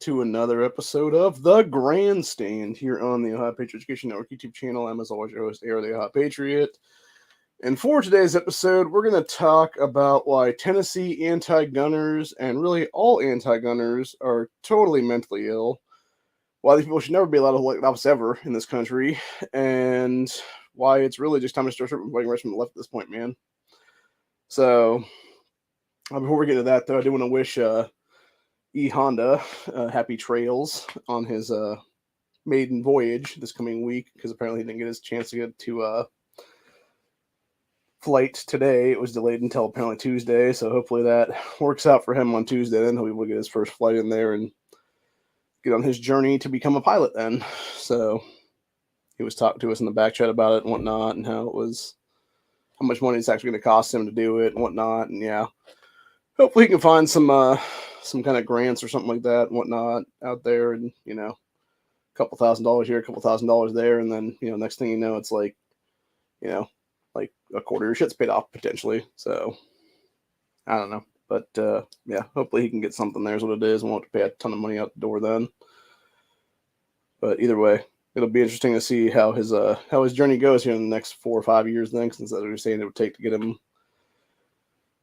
to another episode of The Grandstand here on the Ohio Patriot Education Network YouTube channel. I'm, as always, your host, Air the Ohio Patriot. And for today's episode, we're going to talk about why Tennessee anti-gunners and really all anti-gunners are totally mentally ill, why these people should never be allowed to elect office ever in this country, and why it's really just time to start voting right from the left at this point, man. So, before we get to that, though, I do want to wish Honda happy trails on his maiden voyage this coming week, because apparently he didn't get his chance to get to flight today. It was delayed until apparently Tuesday, so hopefully that works out for him on Tuesday. Then he'll be able to get his first flight in there and get on his journey to become a pilot then. So he was talking to us in the back chat about it and whatnot, and how much money it's actually going to cost him to do it and whatnot. And yeah, hopefully he can find some kind of grants or something like that and whatnot out there, and a couple $1,000s here, a couple $1,000s there, and then next thing you know, it's like like a quarter of your shit's paid off potentially. So I don't know, but yeah, hopefully he can get something there is what it is, and won't have to pay a ton of money out the door then. But either way, it'll be interesting to see how his journey goes here in the next 4 or 5 years then, since as we were saying it would take to get him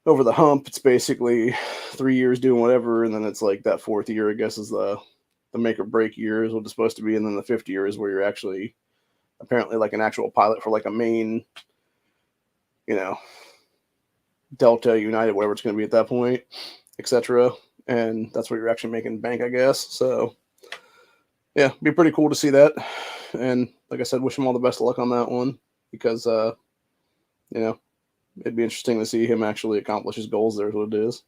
over the hump. It's basically 3 years doing whatever, and then it's like that fourth year, I guess, is the make or break year is what it's supposed to be, and then the fifth year is where you're actually apparently like an actual pilot for like a main, Delta, United, whatever it's going to be at that point, etc. And that's where you're actually making bank, I guess. So yeah, it'd be pretty cool to see that. And like I said, wish him all the best of luck on that one, because it'd be interesting to see him actually accomplish his goals there is what it is.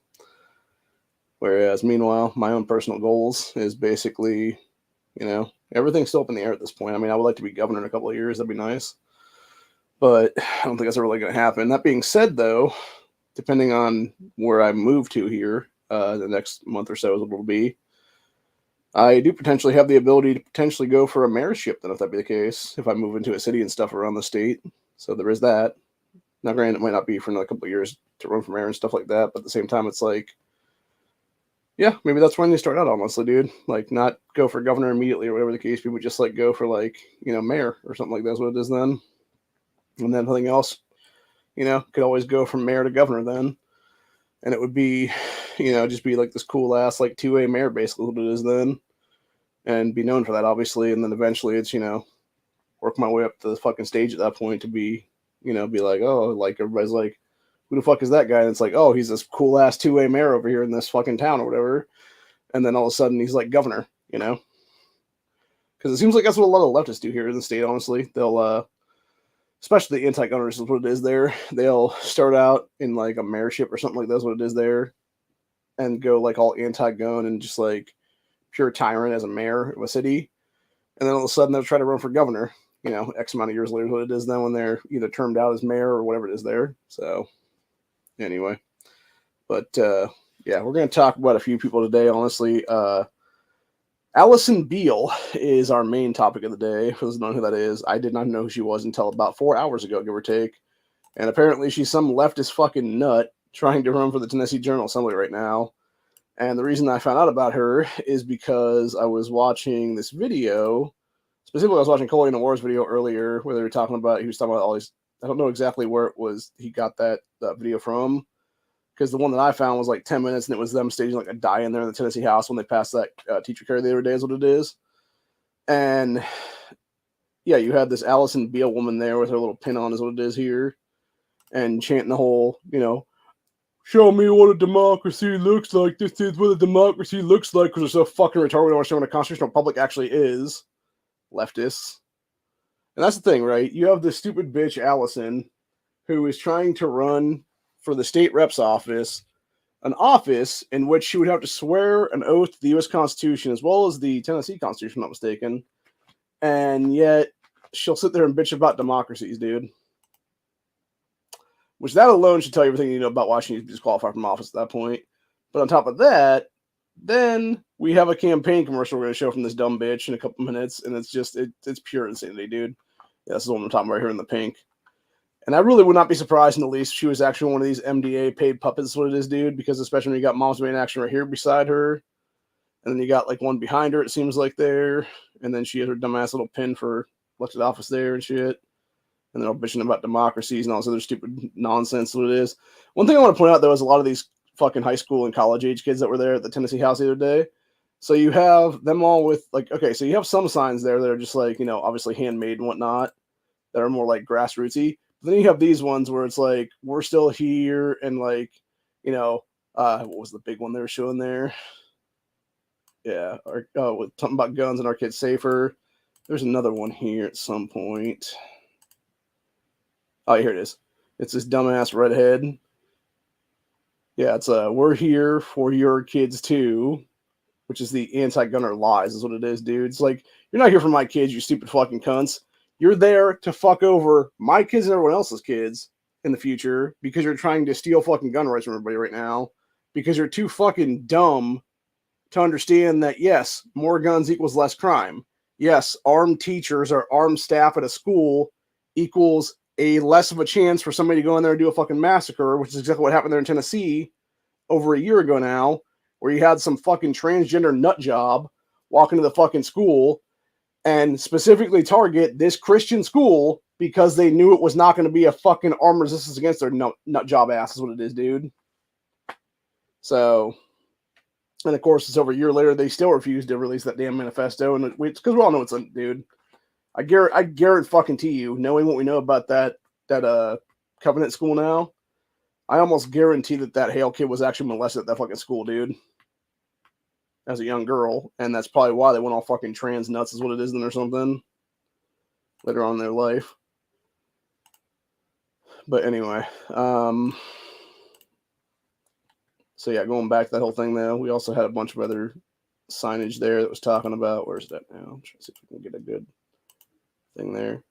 Whereas, meanwhile, my own personal goals is basically, everything's still up in the air at this point. I mean, I would like to be governor in a couple of years. That'd be nice. But I don't think that's really going to happen. That being said, though, depending on where I move to here, the next month or so is what it'll be, I do potentially have the ability to potentially go for a mayorship then, if that be the case, if I move into a city and stuff around the state. So there is that. Now, granted, it might not be for another couple of years to run for mayor and stuff like that, but at the same time, it's like, yeah, maybe that's when you start out, honestly, dude. Like, not go for governor immediately or whatever the case be, but just, like, go for, like, mayor or something like that's what it is then. And then nothing else, could always go from mayor to governor then. And it would be, just be, like, this cool-ass, like, 2A mayor, basically, what it is then. And be known for that, obviously. And then eventually it's, work my way up to the fucking stage at that point to be, be like, oh, like, everybody's like, who the fuck is that guy? And it's like, oh, he's this cool ass 2A mayor over here in this fucking town or whatever. And then all of a sudden he's like governor, because it seems like that's what a lot of leftists do here in the state, honestly. They'll, especially the anti-gunners is what it is there. They'll start out in like a mayorship or something like that's what it is there, and go like all anti-gun and just like pure tyrant as a mayor of a city. And then all of a sudden they'll try to run for governor, X amount of years later, what it is then when they're either termed out as mayor or whatever it is there. So anyway, but yeah, we're going to talk about a few people today, honestly. Allison Beale is our main topic of the day. For those who don't know who that is, I did not know who she was until about 4 hours ago, give or take. And apparently she's some leftist fucking nut trying to run for the Tennessee General Assembly right now. And the reason I found out about her is because I was watching this video. Specifically, I was watching Coley and the Wars video earlier where he was talking about all these. I don't know exactly where it was he got that video from, because the one that I found was like 10 minutes, and it was them staging like a die-in there in the Tennessee House when they passed that teacher care the other day is what it is. And yeah, you had this Allison Beale woman there with her little pin on is what it is here, and chanting the whole, show me what a democracy looks like. This is what a democracy looks like, because they're so fucking retarded. We don't understand what a constitutional republic actually is. Leftists. And that's the thing, right? You have this stupid bitch, Allison, who is trying to run for the state rep's office, an office in which she would have to swear an oath to the U.S. Constitution as well as the Tennessee Constitution, if I'm not mistaken. And yet she'll sit there and bitch about democracies, dude. Which that alone should tell you everything you know about why she needs to be disqualified from office at that point. But on top of that, then we have a campaign commercial we're going to show from this dumb bitch in a couple minutes, and it's just, it's pure insanity, dude. Yeah, this is what I'm talking about right here in the pink. And I really would not be surprised in the least if she was actually one of these MDA paid puppets, what it is, dude, because especially when you got Mom's Main Action right here beside her, And then you got like one behind her, it seems like there. And then she had her dumbass little pin for elected office there and shit. And they're all bitching about democracies and all this other stupid nonsense what it is. One thing I want to point out, though, is a lot of these fucking high school and college age kids that were there at the Tennessee House the other day. So you have them all with, like, okay, so you have some signs there that are just like, you know, obviously handmade and whatnot that are more like grassrootsy. But then you have these ones where it's like, we're still here and like, you know, what was the big one they were showing there? Yeah, with something about guns and our kids safer. There's another one here at some point. Oh, here it is. It's this dumbass redhead. Yeah, it's we're here for your kids too, which is the anti-gunner lies is what it is, dude. It's like, you're not here for my kids, you stupid fucking cunts. You're there to fuck over my kids and everyone else's kids in the future because you're trying to steal fucking gun rights from everybody right now because you're too fucking dumb to understand that, yes, more guns equals less crime. Yes, armed teachers or armed staff at a school equals a less of a chance for somebody to go in there and do a fucking massacre, which is exactly what happened there in Tennessee over a year ago now, where you had some fucking transgender nut job walk into the fucking school and specifically target this Christian school because they knew it was not going to be a fucking armed resistance against their nut job ass is what it is, dude. So, and of course, it's over a year later, they still refused to release that damn manifesto, and it's because we all know it's a dude. I guarantee fucking to you, knowing what we know about that Covenant school now, I almost guarantee that Hale kid was actually molested at that fucking school, dude, as a young girl, and that's probably why they went all fucking trans nuts, is what it is, or something later on in their life. But anyway, so yeah, going back to that whole thing though, we also had a bunch of other signage there that was talking about, where's that now? I'm trying to see if we can get a good thing there.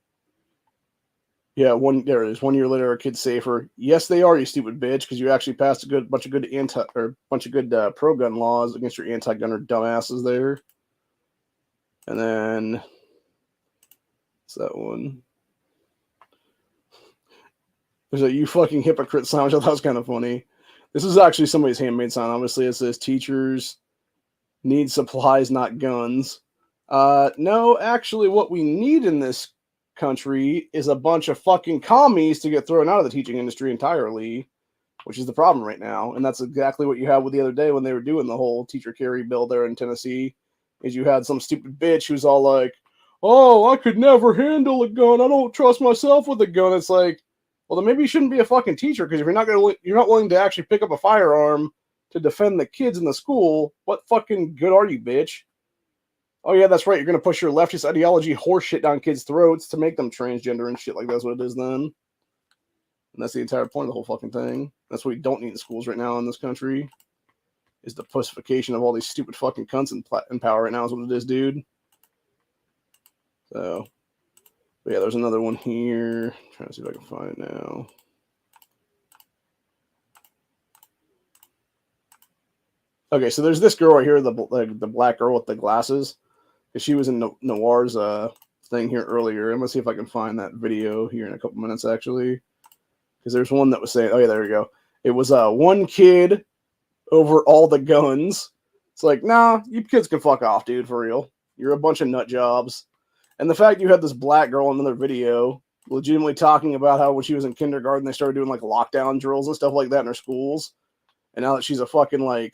Yeah, there it is. 1 year later, our kids safer. Yes, they are, you stupid bitch, because you actually passed a bunch of good pro-gun laws against your anti-gunner dumbasses there. And then what's that one? There's a "you fucking hypocrite" sign, which I thought was kind of funny. This is actually somebody's handmade sign. Obviously, it says "Teachers need supplies, not guns." No, actually, what we need in this country is a bunch of fucking commies to get thrown out of the teaching industry entirely, which is the problem right now. And that's exactly what you had with the other day when they were doing the whole teacher carry bill there in Tennessee, is you had some stupid bitch who's all like, "Oh, I could never handle a gun. I don't trust myself with a gun." It's like, well, then maybe you shouldn't be a fucking teacher, because if you're not willing to actually pick up a firearm to defend the kids in the school, what fucking good are you, bitch? Oh, yeah, that's right. You're going to push your leftist ideology horseshit down kids' throats to make them transgender and shit like that's what it is then. And that's the entire point of the whole fucking thing. That's what we don't need in schools right now in this country, is the pussification of all these stupid fucking cunts in power right now is what it is, dude. So, but yeah, there's another one here. I'm trying to see if I can find it now. Okay, so there's this girl right here, the black girl with the glasses. She was in Noir's thing here earlier. I'm going to see if I can find that video here in a couple minutes, actually. Because there's one that was saying, oh, yeah, there we go. It was one kid over all the guns. It's like, nah, you kids can fuck off, dude, for real. You're a bunch of nut jobs. And the fact you had this black girl in another video legitimately talking about how when she was in kindergarten, they started doing, like, lockdown drills and stuff like that in her schools. And now that she's a fucking, like,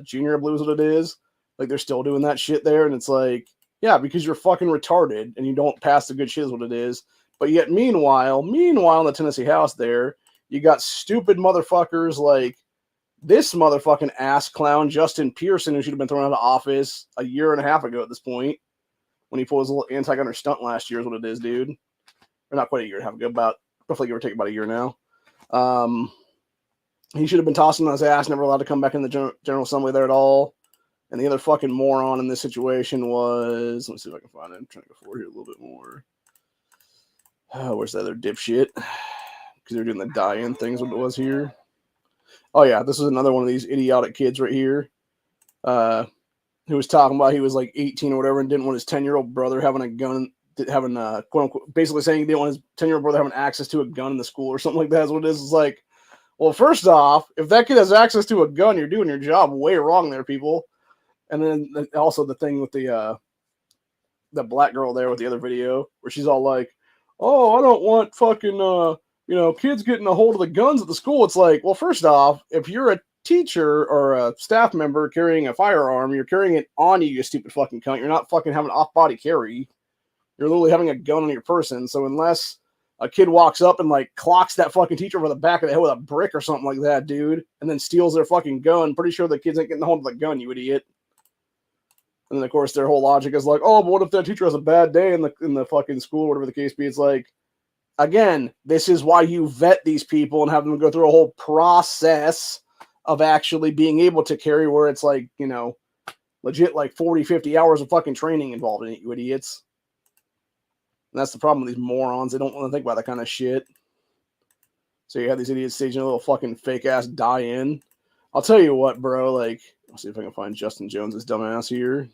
junior, I believe is what it is, like, they're still doing that shit there, and it's like, yeah, because you're fucking retarded and you don't pass the good shit is what it is. But yet, meanwhile, in the Tennessee House there, you got stupid motherfuckers like this motherfucking ass clown, Justin Pearson, who should have been thrown out of office a year and a half ago at this point, when he pulled his little anti-gunner stunt last year is what it is, dude. Or not quite a year and a half ago, roughly give or take about a year now. He should have been tossing on his ass, never allowed to come back in the General Assembly there at all. And the other fucking moron in this situation was, let me see if I can find it. I'm trying to go forward here a little bit more. Where's the other dipshit? Because they're doing the die-in things, what it was here. Oh, yeah, this is another one of these idiotic kids right here. Who was talking about he was like 18 or whatever and didn't want his 10-year-old brother having a gun, quote unquote, basically saying he didn't want his 10-year-old brother having access to a gun in the school or something like that. That's what it is. It's like, well, first off, if that kid has access to a gun, you're doing your job way wrong there, people. And then also the thing with the black girl there with the other video where she's all like, "Oh, I don't want fucking kids getting a hold of the guns at the school." It's like, well, first off, if you're a teacher or a staff member carrying a firearm, you're carrying it on you, you stupid fucking cunt. You're not fucking having off-body carry. You're literally having a gun on your person. So unless a kid walks up and like clocks that fucking teacher over the back of the head with a brick or something like that, dude, and then steals their fucking gun, pretty sure the kids ain't getting a hold of the gun, you idiot. And then of course their whole logic is like, oh, but what if that teacher has a bad day in the fucking school, whatever the case be? It's like, again, this is why you vet these people and have them go through a whole process of actually being able to carry, where it's like, legit like 40, 50 hours of fucking training involved in it, you idiots. And that's the problem with these morons. They don't want to think about that kind of shit. So you have these idiots staging a little fucking fake ass die-in. I'll tell you what, bro. Like, I'll see if I can find Justin Jones's dumbass here.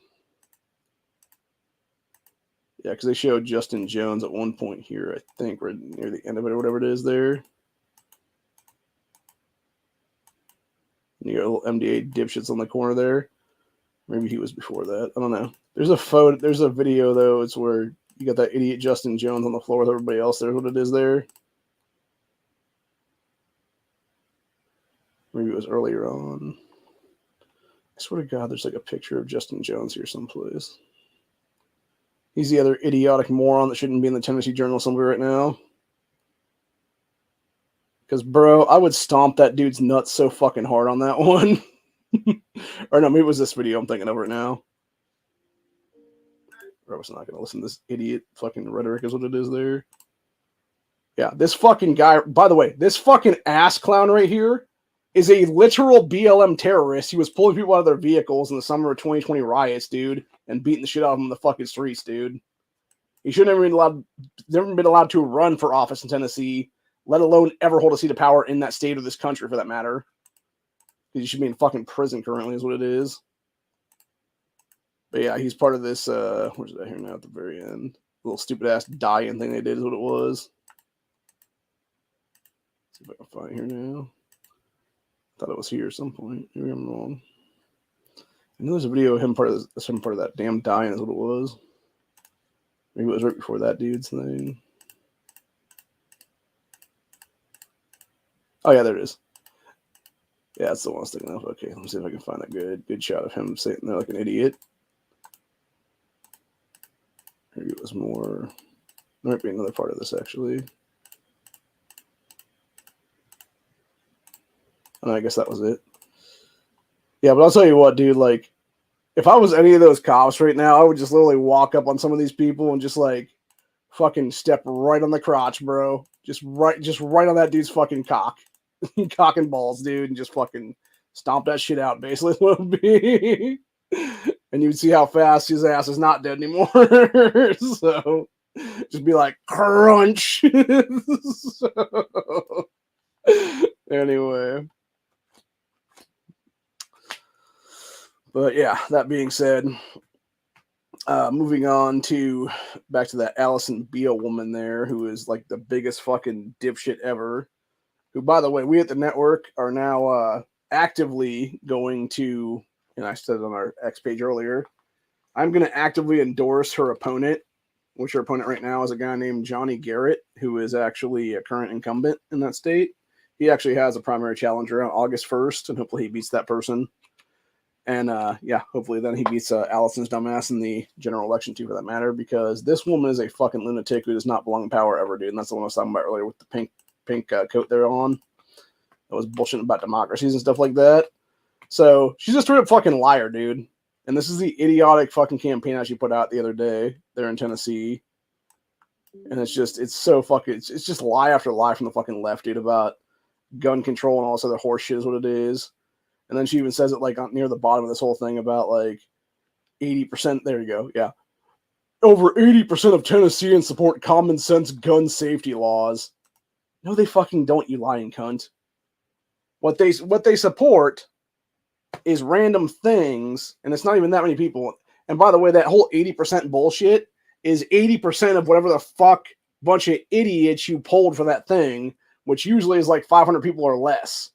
Yeah, because they showed Justin Jones at one point here, I think, right near the end of it or whatever it is there. And you got little MDA dipshits on the corner there. Maybe he was before that. I don't know. There's a photo. There's a video though. It's where you got that idiot Justin Jones on the floor with everybody else. There's what it is there. Maybe it was earlier on. I swear to God, there's like a picture of Justin Jones here someplace. He's the other idiotic moron that shouldn't be in the Tennessee Journal somewhere right now. Because, bro, I would stomp that dude's nuts so fucking hard on that one. Or no, maybe it was this video I'm thinking of right now. Or I was not going to listen to this idiot fucking rhetoric is what it is there. Yeah, this fucking guy, by the way, this fucking ass clown right here is a literal BLM terrorist. He was pulling people out of their vehicles in the summer of 2020 riots, dude, and beating the shit out of them in the fucking streets, dude. He should never been allowed to run for office in Tennessee, let alone ever hold a seat of power in that state or this country for that matter. He should be in fucking prison currently is what it is. But yeah, he's part of this, where's that here now at the very end? Little stupid ass die-in thing they did is what it was. Let's see if I can find it here now. Thought it was here at some point. Maybe I'm wrong. I know there's a video of him part of that damn die-in is what it was. Maybe it was right before that dude's thing. Oh yeah, there it is. Yeah, that's the one I was thinking of. Okay, let me see if I can find a good shot of him sitting there like an idiot. Maybe it was more. There might be another part of this actually. And I guess that was it. Yeah, but I'll tell you what, dude, like, if I was any of those cops right now, I would just literally walk up on some of these people and just like fucking step right on the crotch, bro. Just right on that dude's fucking cock. Cock and balls, dude, and just fucking stomp that shit out, basically what it would be. And you'd see how fast his ass is not dead anymore. So just be like crunch. So, anyway. But yeah, that being said, moving on to back to that Allison Beale woman there, who is like the biggest fucking dipshit ever. Who, by the way, we at the network are now actively going to, and I said it on our X page earlier, I'm going to actively endorse her opponent, which her opponent right now is a guy named Johnny Garrett, who is actually a current incumbent in that state. He actually has a primary challenger on August 1st, and hopefully he beats that person. And yeah, hopefully then he beats Allison's dumbass in the general election too, for that matter, because this woman is a fucking lunatic who does not belong in power ever, dude. And that's the one I was talking about earlier with the pink coat they're on. That was bullshitting about democracies and stuff like that. So she's a straight up fucking liar, dude. And this is the idiotic fucking campaign that she put out the other day there in Tennessee. And it's so fucking, it's just lie after lie from the fucking left, dude, about gun control and all this other horse shit is what it is. And then she even says it like near the bottom of this whole thing about like 80%. There you go. Yeah. Over 80% of Tennesseans support common sense gun safety laws. No, they fucking don't, you lying cunt. What they support is random things, and it's not even that many people. And by the way, that whole 80% bullshit is 80% of whatever the fuck bunch of idiots you polled for that thing, which usually is like 500 people or less.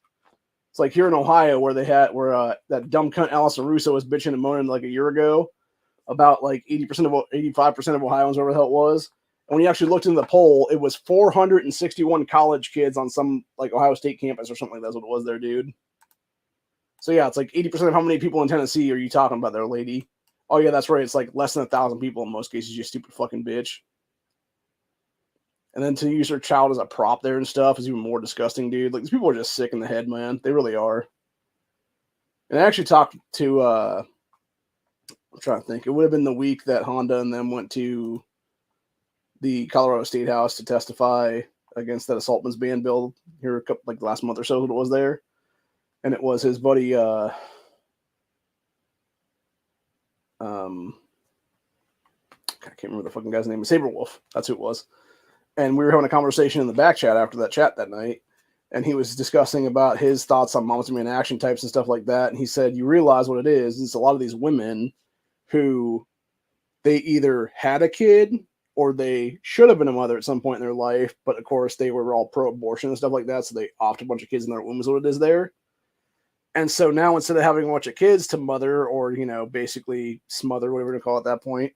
It's like here in Ohio where that dumb cunt Allison Russo was bitching and moaning like a year ago about like 85% of Ohioans, whatever the hell it was. And when you actually looked into the poll, it was 461 college kids on some like Ohio State campus or something like that's what it was there, dude. So yeah, it's like 80% of how many people in Tennessee are you talking about there, lady? Oh yeah, that's right. It's like less than 1,000 people in most cases, you stupid fucking bitch. And then to use her child as a prop there and stuff is even more disgusting, dude. Like, these people are just sick in the head, man. They really are. And I actually talked to, I'm trying to think. It would have been the week that Honda and them went to the Colorado State House to testify against that assault ban bill here a couple, like last month or so that it was there. And it was his buddy, I can't remember the fucking guy's name. Saberwolf. That's who it was. And we were having a conversation in the back chat after that chat that night. And he was discussing about his thoughts on Moms to Man action types and stuff like that. And he said, you realize what it is. It's a lot of these women who they either had a kid or they should have been a mother at some point in their life. But of course, they were all pro-abortion and stuff like that. So they offed a bunch of kids in their womb is what it is there. And so now instead of having a bunch of kids to mother or, basically smother, whatever you call it at that point,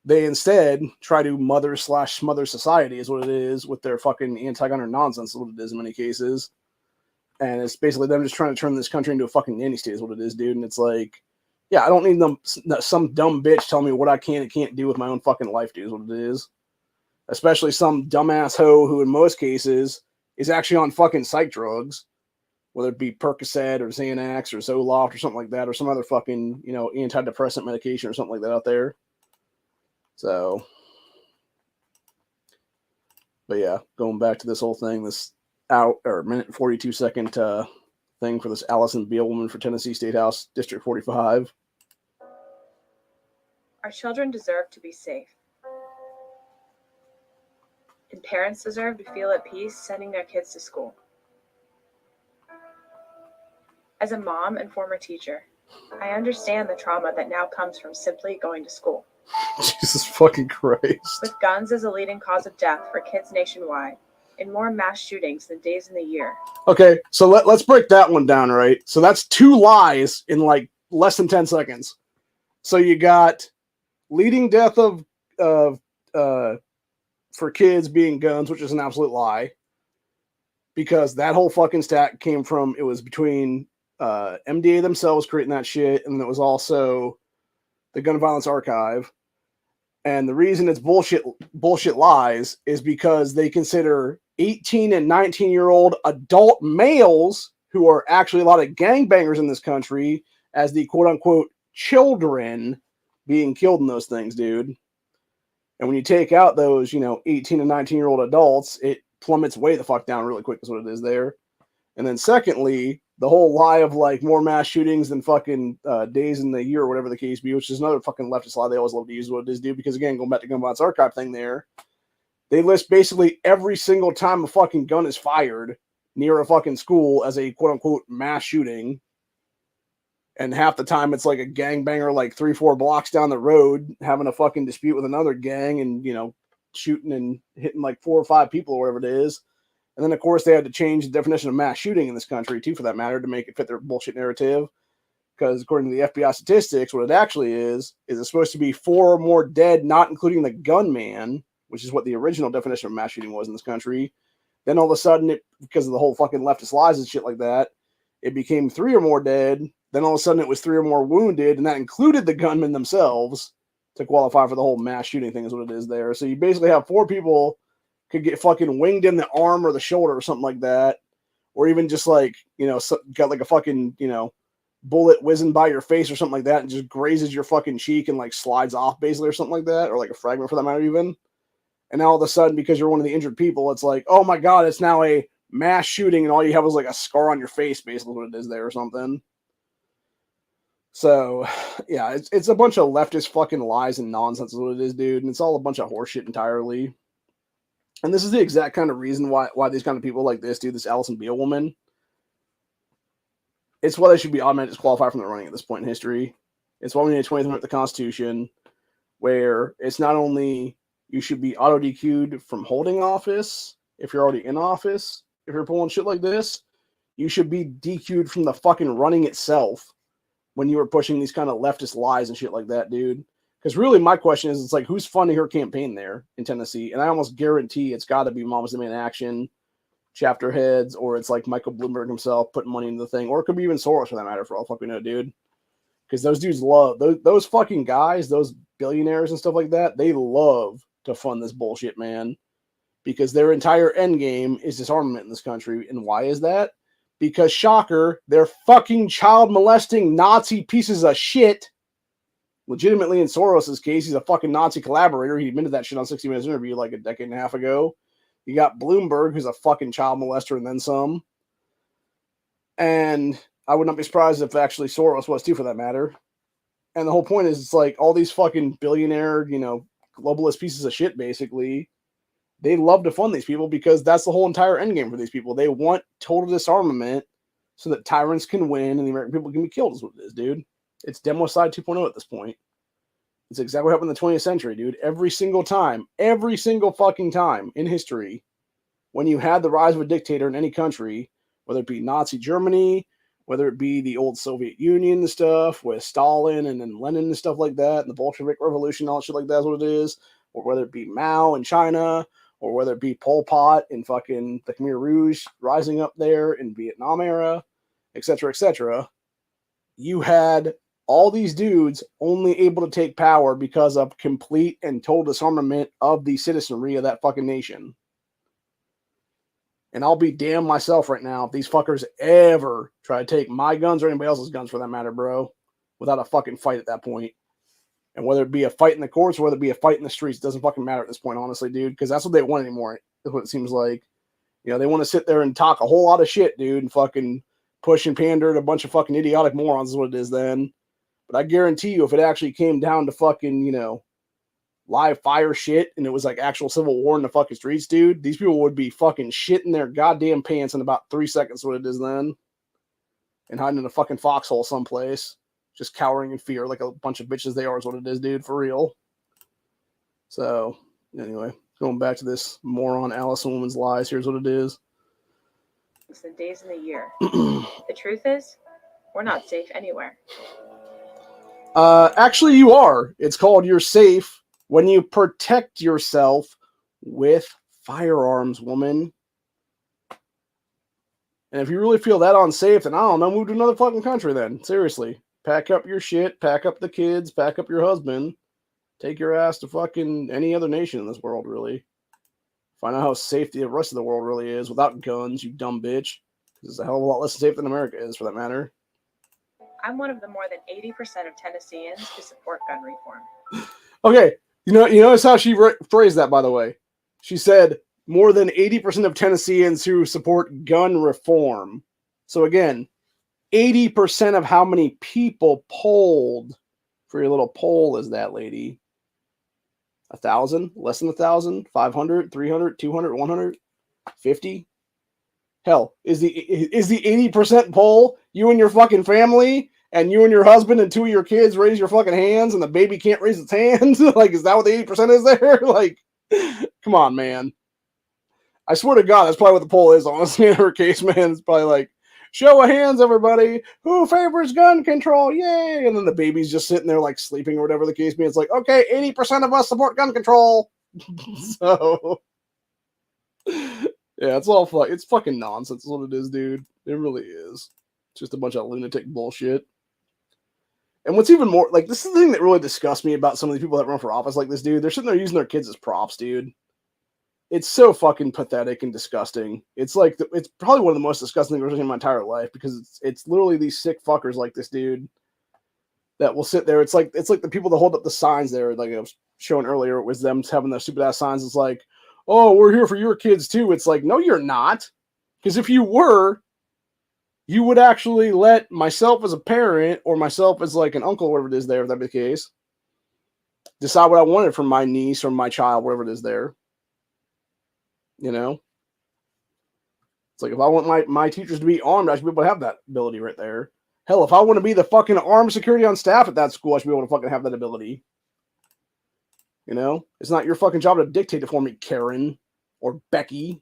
they instead try to mother/smother society is what it is with their fucking anti-gunner nonsense is what it is in many cases. And it's basically them just trying to turn this country into a fucking nanny state is what it is, dude. And it's like, yeah, I don't need some dumb bitch telling me what I can and can't do with my own fucking life, dude, is what it is. Especially some dumbass hoe who in most cases is actually on fucking psych drugs, whether it be Percocet or Xanax or Zoloft or something like that, or some other fucking, antidepressant medication or something like that out there. So, but yeah, going back to this whole thing, this minute and 42-second thing for this Allison Beelwoman for Tennessee State House, District 45. Our children deserve to be safe. And parents deserve to feel at peace sending their kids to school. As a mom and former teacher, I understand the trauma that now comes from simply going to school. Jesus fucking Christ. With guns as a leading cause of death for kids nationwide, and more mass shootings than days in the year. Okay, so let's break that one down, right? So that's 2 lies in like less than 10 seconds. So you got leading death of for kids being guns, which is an absolute lie. Because that whole fucking stat came from, it was between MDA themselves creating that shit, and it was also the Gun Violence Archive. And the reason it's bullshit lies is because they consider 18 and 19-year-old adult males, who are actually a lot of gangbangers in this country, as the quote-unquote children being killed in those things, dude. And when you take out those, 18 and 19-year-old adults, it plummets way the fuck down really quick is what it is there. And then secondly, the whole lie of like more mass shootings than fucking days in the year or whatever the case be, which is another fucking leftist lie they always love to use what it is, dude, because again, going back to Gun Violence Archive thing there, they list basically every single time a fucking gun is fired near a fucking school as a quote-unquote mass shooting. And half the time it's like a gangbanger like 3-4 blocks down the road having a fucking dispute with another gang and, shooting and hitting like 4 or 5 people or whatever it is. And then, of course, they had to change the definition of mass shooting in this country, too, for that matter, to make it fit their bullshit narrative. Because according to the FBI statistics, what it actually is it's supposed to be 4 or more dead, not including the gunman, which is what the original definition of mass shooting was in this country. Then all of a sudden, because of the whole fucking leftist lies and shit like that, it became 3 or more dead. Then all of a sudden, it was 3 or more wounded, and that included the gunmen themselves to qualify for the whole mass shooting thing is what it is there. So you basically have 4 people could get fucking winged in the arm or the shoulder or something like that. Or even just like, got like a fucking, bullet whizzing by your face or something like that and just grazes your fucking cheek and like slides off basically or something like that. Or like a fragment for that matter even. And now all of a sudden, because you're one of the injured people, it's like, oh my God, it's now a mass shooting and all you have is like a scar on your face basically what it is there or something. So, yeah, it's a bunch of leftist fucking lies and nonsense is what it is, dude. And it's all a bunch of horseshit entirely. And this is the exact kind of reason why these kind of people like this, dude, this Allison Beelwoman, it's why they should be automatically disqualified from the running at this point in history. It's why we need a 20th Amendment to the Constitution, where it's not only you should be auto-DQ'd from holding office if you're already in office, if you're pulling shit like this, You should be DQ'd from the fucking running itself when you were pushing these kind of leftist lies and shit like that, dude. Because really, my question is, it's like, who's funding her campaign there in Tennessee? And I almost guarantee it's got to be Mamas Demand Action, chapter heads, or it's like Michael Bloomberg himself putting money into the thing, or it could be even Soros for that matter, for all fuck we know, dude. Because those dudes love those fucking guys, those billionaires and stuff like that. They love to fund this bullshit, man. Because their entire end game is disarmament in this country. And why is that? Because, shocker, they're fucking child molesting Nazi pieces of shit. Legitimately, in Soros' case, he's a fucking Nazi collaborator. He admitted that shit on 60 Minutes interview like a decade and a half ago. You got Bloomberg, who's a fucking child molester and then some. And I would not be surprised if actually Soros was too, for that matter. And the whole point is, it's like all these fucking billionaire, globalist pieces of shit, basically, they love to fund these people because that's the whole entire endgame for these people. They want total disarmament so that tyrants can win and the American people can be killed, is what it is, dude. It's Democide 2.0 at this point. It's exactly what happened in the 20th century, dude. Every single fucking time in history, when you had the rise of a dictator in any country, whether it be Nazi Germany, whether it be the old Soviet Union and stuff with Stalin and then Lenin and stuff like that, and the Bolshevik Revolution, all that shit like that's what it is, or whether it be Mao in China, or whether it be Pol Pot in fucking the Khmer Rouge rising up there in Vietnam era, etc., you had all these dudes only able to take power because of complete and total disarmament of the citizenry of that fucking nation. And I'll be damned myself right now if these fuckers ever try to take my guns or anybody else's guns for that matter, bro, without a fucking fight at that point. And whether it be a fight in the courts or whether it be a fight in the streets, it doesn't fucking matter at this point, honestly, dude, because that's what they want anymore, is what it seems like. They want to sit there and talk a whole lot of shit, dude, and fucking push and pander to a bunch of fucking idiotic morons is what it is then. But I guarantee you, if it actually came down to fucking, live fire shit and it was like actual civil war in the fucking streets, dude, these people would be fucking shitting their goddamn pants in about 3 seconds, what it is then. And hiding in a fucking foxhole someplace, just cowering in fear like a bunch of bitches they are is what it is, dude, for real. So, anyway, going back to this moron Alice in Woman's Lies, here's what it is. It's the days in the year. The truth is, we're not safe anywhere. Actually, you are. It's called You're Safe when you protect yourself with firearms, woman. And if you really feel that unsafe, then I don't know, move to another fucking country then. Seriously. Pack up your shit, pack up the kids, pack up your husband. Take your ass to fucking any other nation in this world, really. Find out how safe the rest of the world really is without guns, you dumb bitch. It's a hell of a lot less safe than America is, for that matter. I'm one of the more than 80% of Tennesseans who support gun reform. Okay, you notice how she phrased that, by the way. She said more than 80% of Tennesseans who support gun reform. So again, 80% of how many people polled for your little poll is that, lady? 1,000? Less than 1,000? 500? 300? 200? 100? 50? Hell, is the 80% poll you and your fucking family and you and your husband and 2 of your kids raise your fucking hands and the baby can't raise its hands? Like, is that what the 80% is there? Like, come on, man. I swear to God, that's probably what the poll is, honestly, in her case, man. It's probably like, show of hands, everybody. Who favors gun control? Yay! And then the baby's just sitting there, like, sleeping or whatever the case may be. It's like, okay, 80% of us support gun control. So, yeah, it's fucking nonsense is what it is, dude. It really is. It's just a bunch of lunatic bullshit. And what's even more, like, this is the thing that really disgusts me about some of these people that run for office like this, dude. They're sitting there using their kids as props, dude. It's so fucking pathetic and disgusting. It's like, it's probably one of the most disgusting things I've seen in my entire life, because it's literally these sick fuckers like this dude that will sit there. It's like the people that hold up the signs there, like I was showing earlier, it was them having those stupid ass signs. It's like, oh, we're here for your kids too. It's like, no, you're not. Because if you were, you would actually let myself as a parent or myself as like an uncle, whatever it is there, if that be the case, decide what I wanted from my niece or my child, whatever it is there. You know? It's like, if I want my teachers to be armed, I should be able to have that ability right there. Hell, if I want to be the fucking armed security on staff at that school, I should be able to fucking have that ability. You know? It's not your fucking job to dictate it for me, Karen or Becky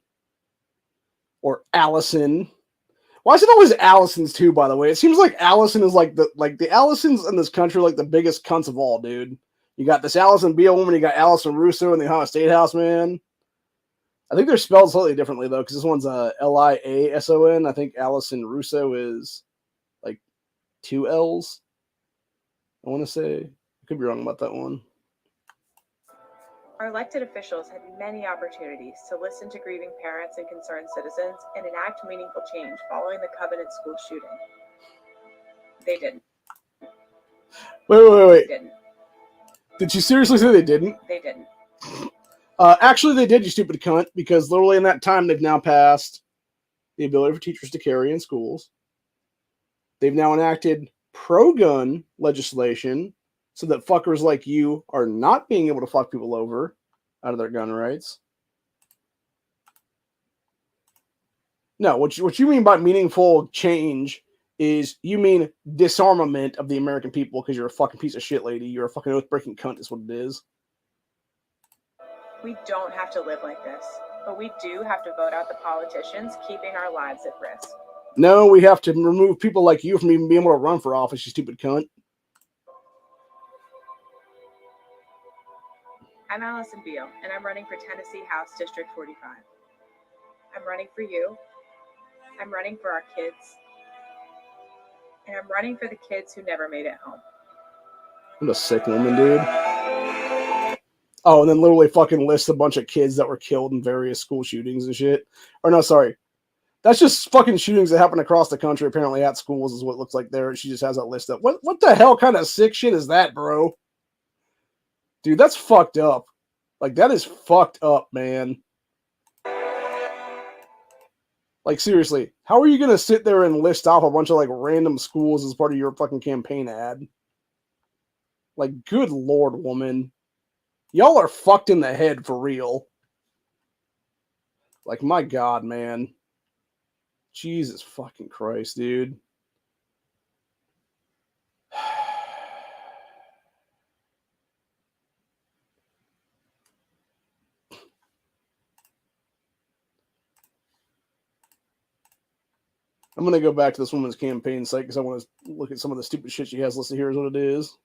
or Allison. Why is it always Allisons too? By the way, it seems like Allison is like the Allisons in this country are like the biggest cunts of all, dude. You got this Allison Beale woman, you got Allison Russo in the Ohio State House, man. I think they're spelled slightly differently though, because this one's Liason. I think Allison Russo is like 2 L's. I want to say. I could be wrong about that one. Our elected officials had many opportunities to listen to grieving parents and concerned citizens and enact meaningful change following the Covenant school shooting. They didn't. Wait. They didn't. Did you seriously say they didn't? They didn't. Actually, they did, you stupid cunt, because literally in that time they've now passed the ability for teachers to carry in schools. They've now enacted pro-gun legislation so that fuckers like you are not being able to fuck people over out of their gun rights. No, what you mean by meaningful change is you mean disarmament of the American people because you're a fucking piece of shit, lady. You're a fucking oath-breaking cunt is what it is. We don't have to live like this, but we do have to vote out the politicians keeping our lives at risk. No, we have to remove people like you from even being able to run for office, you stupid cunt. I'm Allison Beale, and I'm running for Tennessee House District 45. I'm running for you. I'm running for our kids. And I'm running for the kids who never made it home. What a sick woman, dude. Oh, and then literally fucking lists a bunch of kids that were killed in various school shootings and shit. Or no, sorry. That's just fucking shootings that happen across the country, apparently at schools is what it looks like there. She just has that list up. What the hell kind of sick shit is that, bro? Dude, that's fucked up. Like, that is fucked up, man. Like, seriously, how are you going to sit there and list off a bunch of, like, random schools as part of your fucking campaign ad? Like, good lord, woman. Y'all are fucked in the head for real. Like, my god, man. Jesus fucking Christ, dude. I'm going to go back to this woman's campaign site because I want to look at some of the stupid shit she has listed here is what it is.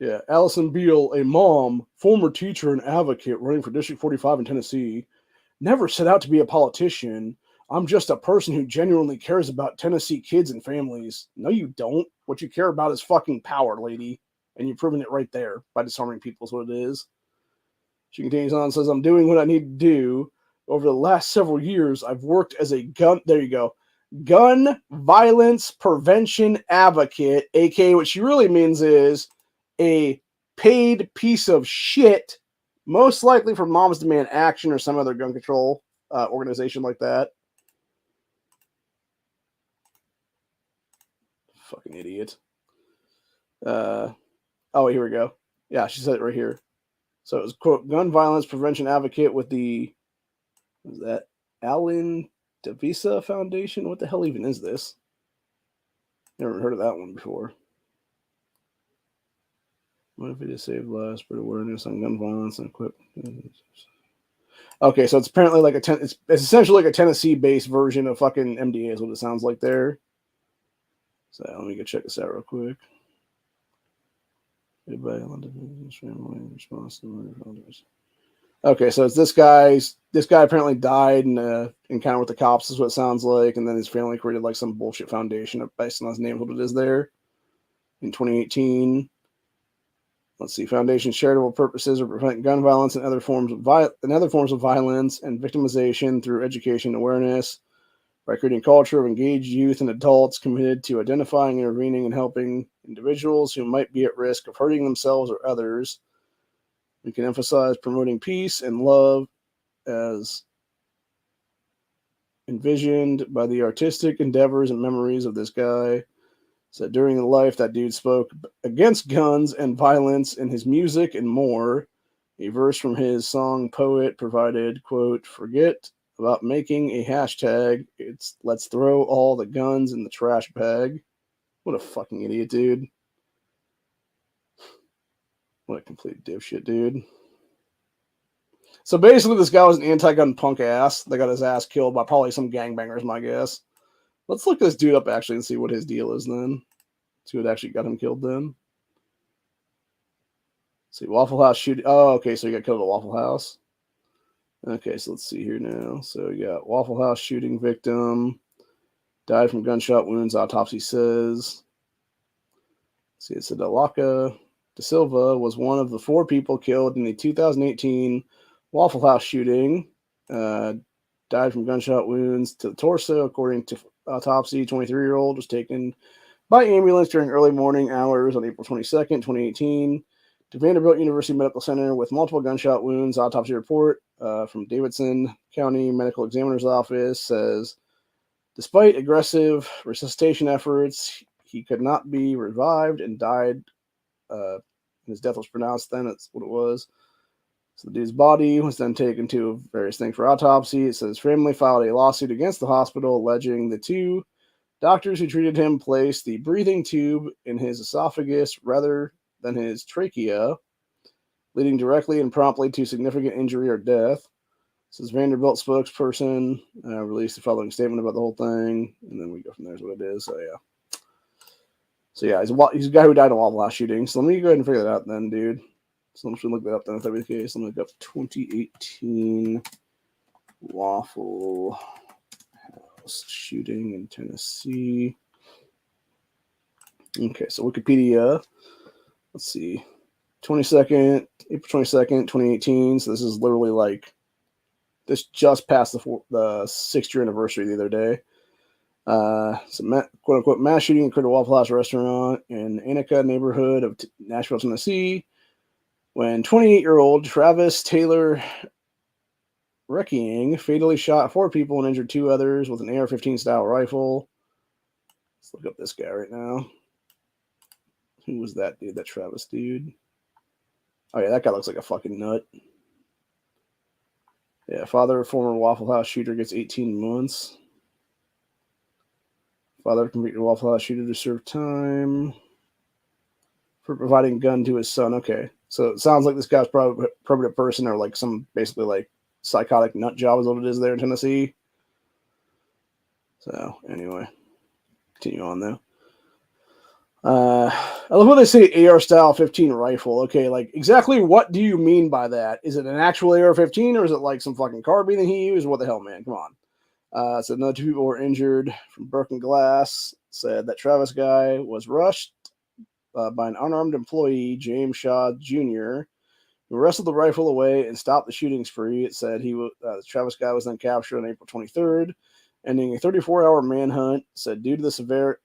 Yeah, Allison Beale, a mom, former teacher and advocate running for District 45 in Tennessee, never set out to be a politician. I'm just a person who genuinely cares about Tennessee kids and families. No, you don't. What you care about is fucking power, lady. And you've proven it right there by disarming people is what it is. She continues on and says, I'm doing what I need to do. Over the last several years, I've worked as a gun violence prevention advocate, aka what she really means is a paid piece of shit, most likely for Moms Demand Action or some other gun control organization like that. Fucking idiot. Oh, here we go. Yeah, she said it right here. So it was, quote, gun violence prevention advocate with the, what is that, Alan Devisa Foundation? What the hell even is this? Never heard of that one before. What if it just saved lives, spread awareness on gun violence and equip? Okay, so it's apparently like it's essentially like a Tennessee-based version of fucking MDA is what it sounds like there. So let me go check this out real quick. Okay, so it's this guy. This guy apparently died in an encounter with the cops, is what it sounds like, and then his family created like some bullshit foundation based on his name, what it is there, in 2018. Let's see, foundation's charitable purposes are prevent gun violence and other forms of violence and victimization through education and awareness by creating a culture of engaged youth and adults committed to identifying, intervening, and helping individuals who might be at risk of hurting themselves or others. We can emphasize promoting peace and love as envisioned by the artistic endeavors and memories of this guy. So during the life, that dude spoke against guns and violence in his music and more. A verse from his song Poet provided, quote, forget about making a hashtag. It's let's throw all the guns in the trash bag. What a fucking idiot, dude. What a complete dipshit, dude. So basically, this guy was an anti-gun punk ass that got his ass killed by probably some gangbangers, my guess. Let's look this dude up actually and see what his deal is then. See what actually got him killed then. Let's see, Waffle House shooting. Oh, okay, so he got killed at Waffle House. Okay, so let's see here now. So you got Waffle House shooting victim. Died from gunshot wounds, autopsy says. See, it said Alaka De Silva was one of the 4 people killed in the 2018 Waffle House shooting. Died from gunshot wounds to the torso, according to autopsy. 23-year-old was taken by ambulance during early morning hours on April 22nd, 2018, to Vanderbilt University Medical Center with multiple gunshot wounds. Autopsy report from Davidson County Medical Examiner's Office says, despite aggressive resuscitation efforts, he could not be revived and died. His death was pronounced then. That's what it was. So the dude's body was then taken to various things for autopsy. It says family filed a lawsuit against the hospital alleging the 2 doctors who treated him placed the breathing tube in his esophagus rather than his trachea, leading directly and promptly to significant injury or death. Says Vanderbilt spokesperson released the following statement about the whole thing, and then we go from there is what it is. So yeah, he's a guy who died in a Waffle House shooting. So let me go ahead and figure that out then, dude. So I'm just gonna look that up then if that be the case. Let me look up 2018 Waffle House shooting in Tennessee. Okay, so Wikipedia. Let's see, April 22nd, 2018. So this is literally like this just passed the 6th year anniversary the other day. So quote unquote mass shooting occurred at Waffle House restaurant in Annika neighborhood of Nashville, Tennessee, when 28-year-old Travis Taylor Reckying fatally shot 4 people and injured 2 others with an AR-15 style rifle. Let's look up this guy right now. Who was that dude? That Travis dude? Oh yeah, that guy looks like a fucking nut. Yeah, father of former Waffle House shooter gets 18 months. Father of convicted Waffle House shooter to serve time for providing gun to his son. Okay, so it sounds like this guy's probably a person or like some basically like psychotic nut job is what it is there in Tennessee. So anyway, continue on though. I love when they say AR style 15 rifle. Okay, like exactly what do you mean by that? Is it an actual AR-15 or is it like some fucking carbine that he used? What the hell, man? Come on. So no 2 people were injured from broken glass. Said that Travis guy was rushed by an unarmed employee, James Shaw Jr., who wrestled the rifle away and stopped the shooting spree. It said the Travis guy was then captured on April 23rd, ending a 34-hour manhunt. Said due to the severe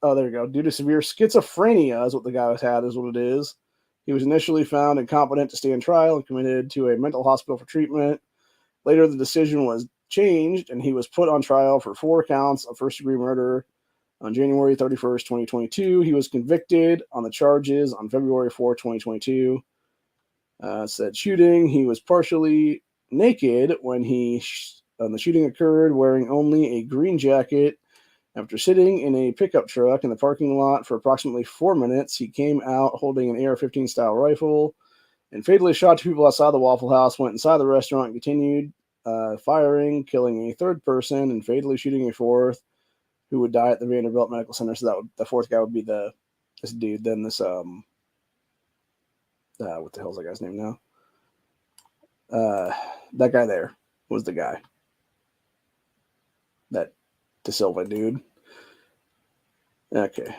due to severe schizophrenia is what the guy had, is what it is. He was initially found incompetent to stand trial and committed to a mental hospital for treatment. Later, the decision was changed, and he was put on trial for 4 counts of first-degree murder on January 31st, 2022. He was convicted on the charges on February 4, 2022. Said shooting, he was partially naked when the shooting occurred, wearing only a green jacket. After sitting in a pickup truck in the parking lot for approximately 4 minutes, he came out holding an AR-15 style rifle and fatally shot 2 people outside the Waffle House, went inside the restaurant, and continued firing, killing a 3rd person and fatally shooting a 4th, who would die at the Vanderbilt Medical Center. So the 4th guy would be this dude. Then this what the hell's that guy's name now? That guy there was the guy. That De Silva dude. Okay.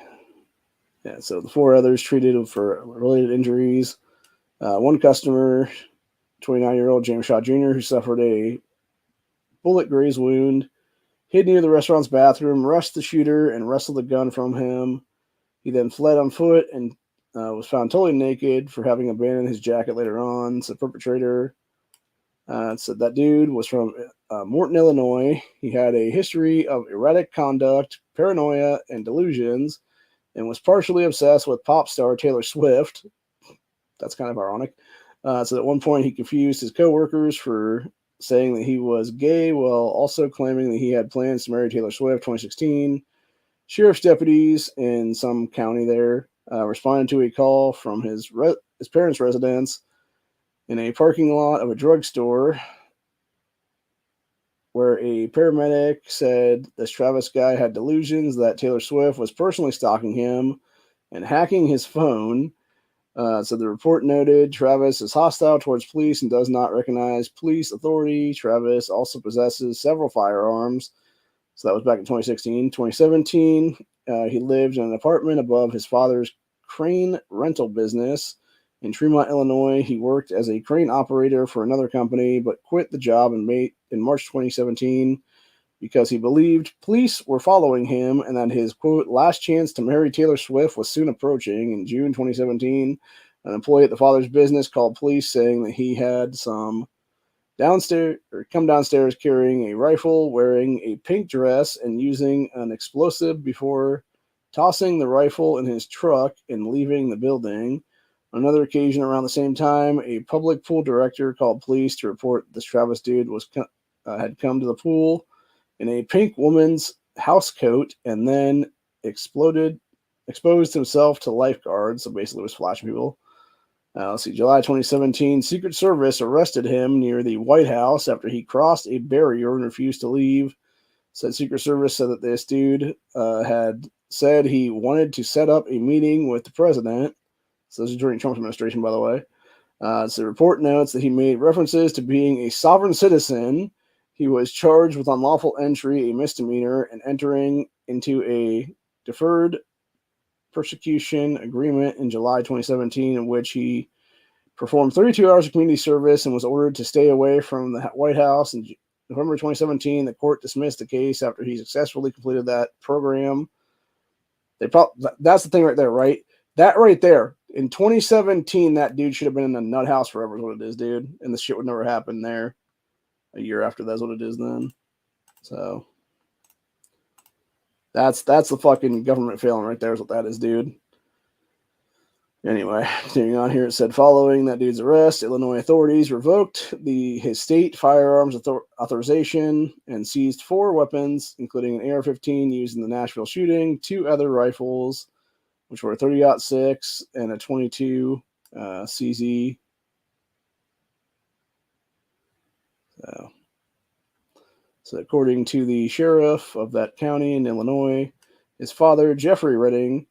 Yeah, so the 4 others treated for related injuries. One customer, 29-year-old James Shaw Jr., who suffered a bullet graze wound, hid near the restaurant's bathroom, rushed the shooter, and wrestled the gun from him. He then fled on foot and was found totally naked for having abandoned his jacket later on. So the perpetrator said that dude was from Morton, Illinois. He had a history of erratic conduct, paranoia, and delusions, and was partially obsessed with pop star Taylor Swift. That's kind of ironic. So at one point, he confused his coworkers for saying that he was gay while also claiming that he had plans to marry Taylor Swift. 2016. Sheriff's deputies in some county there responded to a call from his parents' residence in a parking lot of a drugstore where a paramedic said this Travis guy had delusions that Taylor Swift was personally stalking him and hacking his phone. So the report noted Travis is hostile towards police and does not recognize police authority. Travis also possesses several firearms. So that was back in 2016. 2017, he lived in an apartment above his father's crane rental business. In Tremont, Illinois, he worked as a crane operator for another company, but quit the job in March 2017 because he believed police were following him and that his, quote, last chance to marry Taylor Swift was soon approaching. In June 2017, an employee at the father's business called police saying that he had come downstairs carrying a rifle, wearing a pink dress, and using an explosive before tossing the rifle in his truck and leaving the building. On another occasion around the same time, a public pool director called police to report this Travis dude had come to the pool in a pink woman's house coat and then exposed himself to lifeguards. So basically, was flashing people. Let's see, July 2017, Secret Service arrested him near the White House after he crossed a barrier and refused to leave. Said Secret Service said that this dude had said he wanted to set up a meeting with the president. So this is during Trump's administration, by the way. So the report notes that he made references to being a sovereign citizen. He was charged with unlawful entry, a misdemeanor, and entering into a deferred persecution agreement in July 2017, in which he performed 32 hours of community service and was ordered to stay away from the White House. In November 2017, the court dismissed the case after he successfully completed that program. That's the thing right there, right? That right there. In 2017, that dude should have been in a nut house forever is what it is, dude. And this shit would never happen there. A year after that's what it is then. So that's the fucking government failing right there is what that is, dude. Anyway, continuing on here, it said following that dude's arrest, Illinois authorities revoked his state firearms authorization and seized 4 weapons, including an AR-15 used in the Nashville shooting, 2 other rifles, which were a 30-06 and a 22 CZ. So according to the sheriff of that county in Illinois, his father, Jeffrey Redding,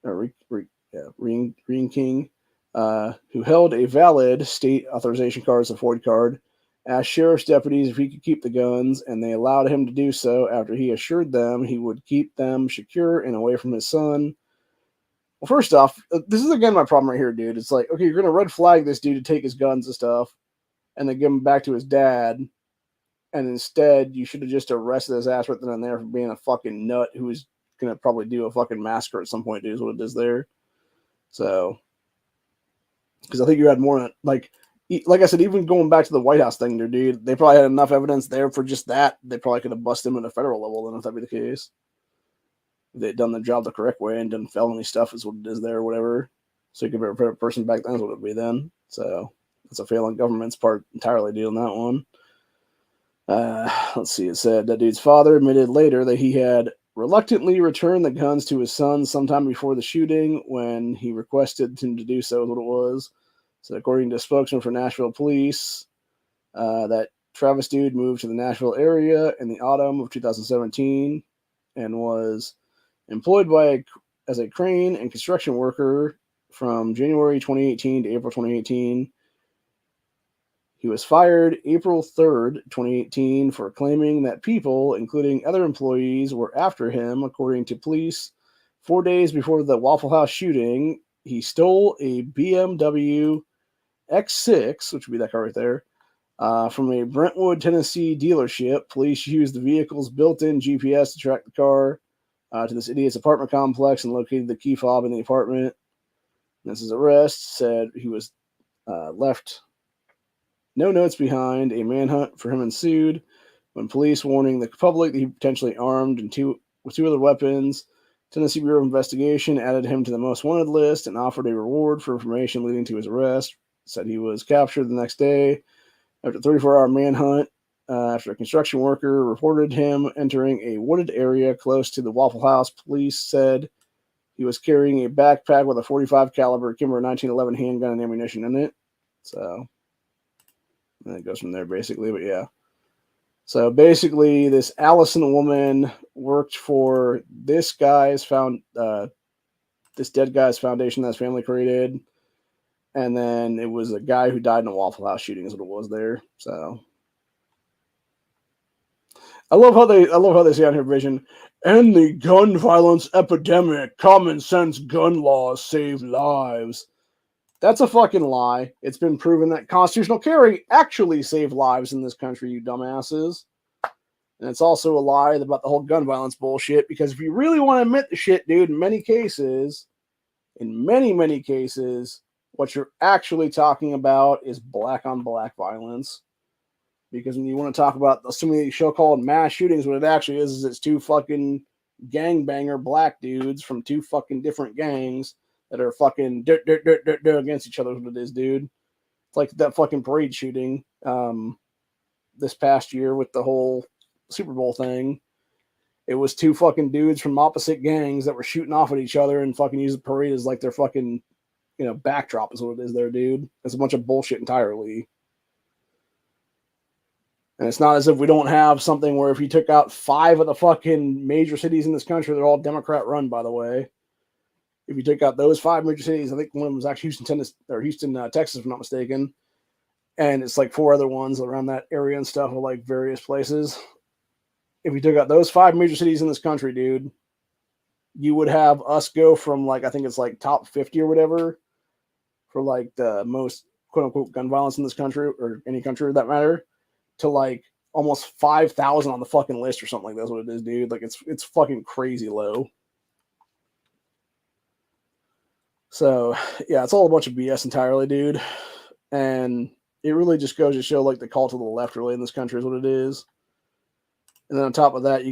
Ring King, who held a valid state authorization card as a Ford card, asked sheriff's deputies if he could keep the guns, and they allowed him to do so after he assured them he would keep them secure and away from his son. Well, first off, this is again my problem right here, dude. It's like, okay, you're going to red flag this dude to take his guns and stuff, and then give him back to his dad, and instead you should have just arrested his ass right then and there for being a fucking nut who is going to probably do a fucking massacre at some point, dude, is what it is there. So, because I think you had more, like I said, even going back to the White House thing there, dude, they probably had enough evidence there for just that. They probably could have busted him at a federal level then if that be the case. If they'd done the job the correct way and done felony stuff is what it is there or whatever. So you could put a person back then is what it would be then. So that's a failing government's part entirely dealing that one. Let's see, it said that dude's father admitted later that he had reluctantly returned the guns to his son sometime before the shooting when he requested him to do so, is what it was. So according to a spokesman for Nashville police, that Travis dude moved to the Nashville area in the autumn of 2017 and was employed as a crane and construction worker from January 2018 to April 2018. He was fired April 3rd, 2018, for claiming that people, including other employees, were after him, according to police. 4 days before the Waffle House shooting, he stole a BMW X6, which would be that car right there, from a Brentwood, Tennessee dealership. Police used the vehicle's built-in GPS to track the car to this idiot's apartment complex and located the key fob in the apartment. This is arrest said he was left no notes behind. A manhunt for him ensued when police warning the public that he potentially armed with 2 other weapons. Tennessee Bureau of Investigation added him to the most wanted list and offered a reward for information leading to his arrest. Said he was captured the next day after a 34-hour manhunt after a construction worker reported him entering a wooded area close to the Waffle House. Police said he was carrying a backpack with a .45 caliber Kimber 1911 handgun and ammunition in it. So and it goes from there basically, but yeah. So basically, this Allison woman worked for this dead guy's foundation that his family created, and then it was a guy who died in a Waffle House shooting is what it was there. So I love how they say on here, Vision, end the gun violence epidemic. Common sense gun laws save lives. That's a fucking lie. It's been proven that constitutional carry actually saved lives in this country, you dumbasses. And it's also a lie about the whole gun violence bullshit, because if you really want to admit the shit, dude, in many cases, what you're actually talking about is black on black violence. Because when you want to talk about some of these so-called mass shootings, what it actually is it's two fucking gangbanger black dudes from two fucking different gangs that are fucking against each other. What it is, dude. It's like that fucking parade shooting this past year with the whole Super Bowl thing. It was two fucking dudes from opposite gangs that were shooting off at each other and fucking used the parade as like their fucking, backdrop is what it is there, dude. It's a bunch of bullshit entirely. And it's not as if we don't have something where if you took out 5 of the fucking major cities in this country, they're all Democrat run, by the way. If you took out those 5 major cities, I think one of them was actually Houston, Texas, if I'm not mistaken. And it's like 4 other ones around that area and stuff, or like various places. If you took out those 5 major cities in this country, dude, you would have us go from like, I think it's like top 50 or whatever for like the most quote unquote gun violence in this country, or any country for that matter, to like almost 5,000 on the fucking list or something like that's what it is, dude. Like it's fucking crazy low. So yeah, it's all a bunch of BS entirely, dude. And it really just goes to show like the call to the left really in this country is what it is. And then on top of that,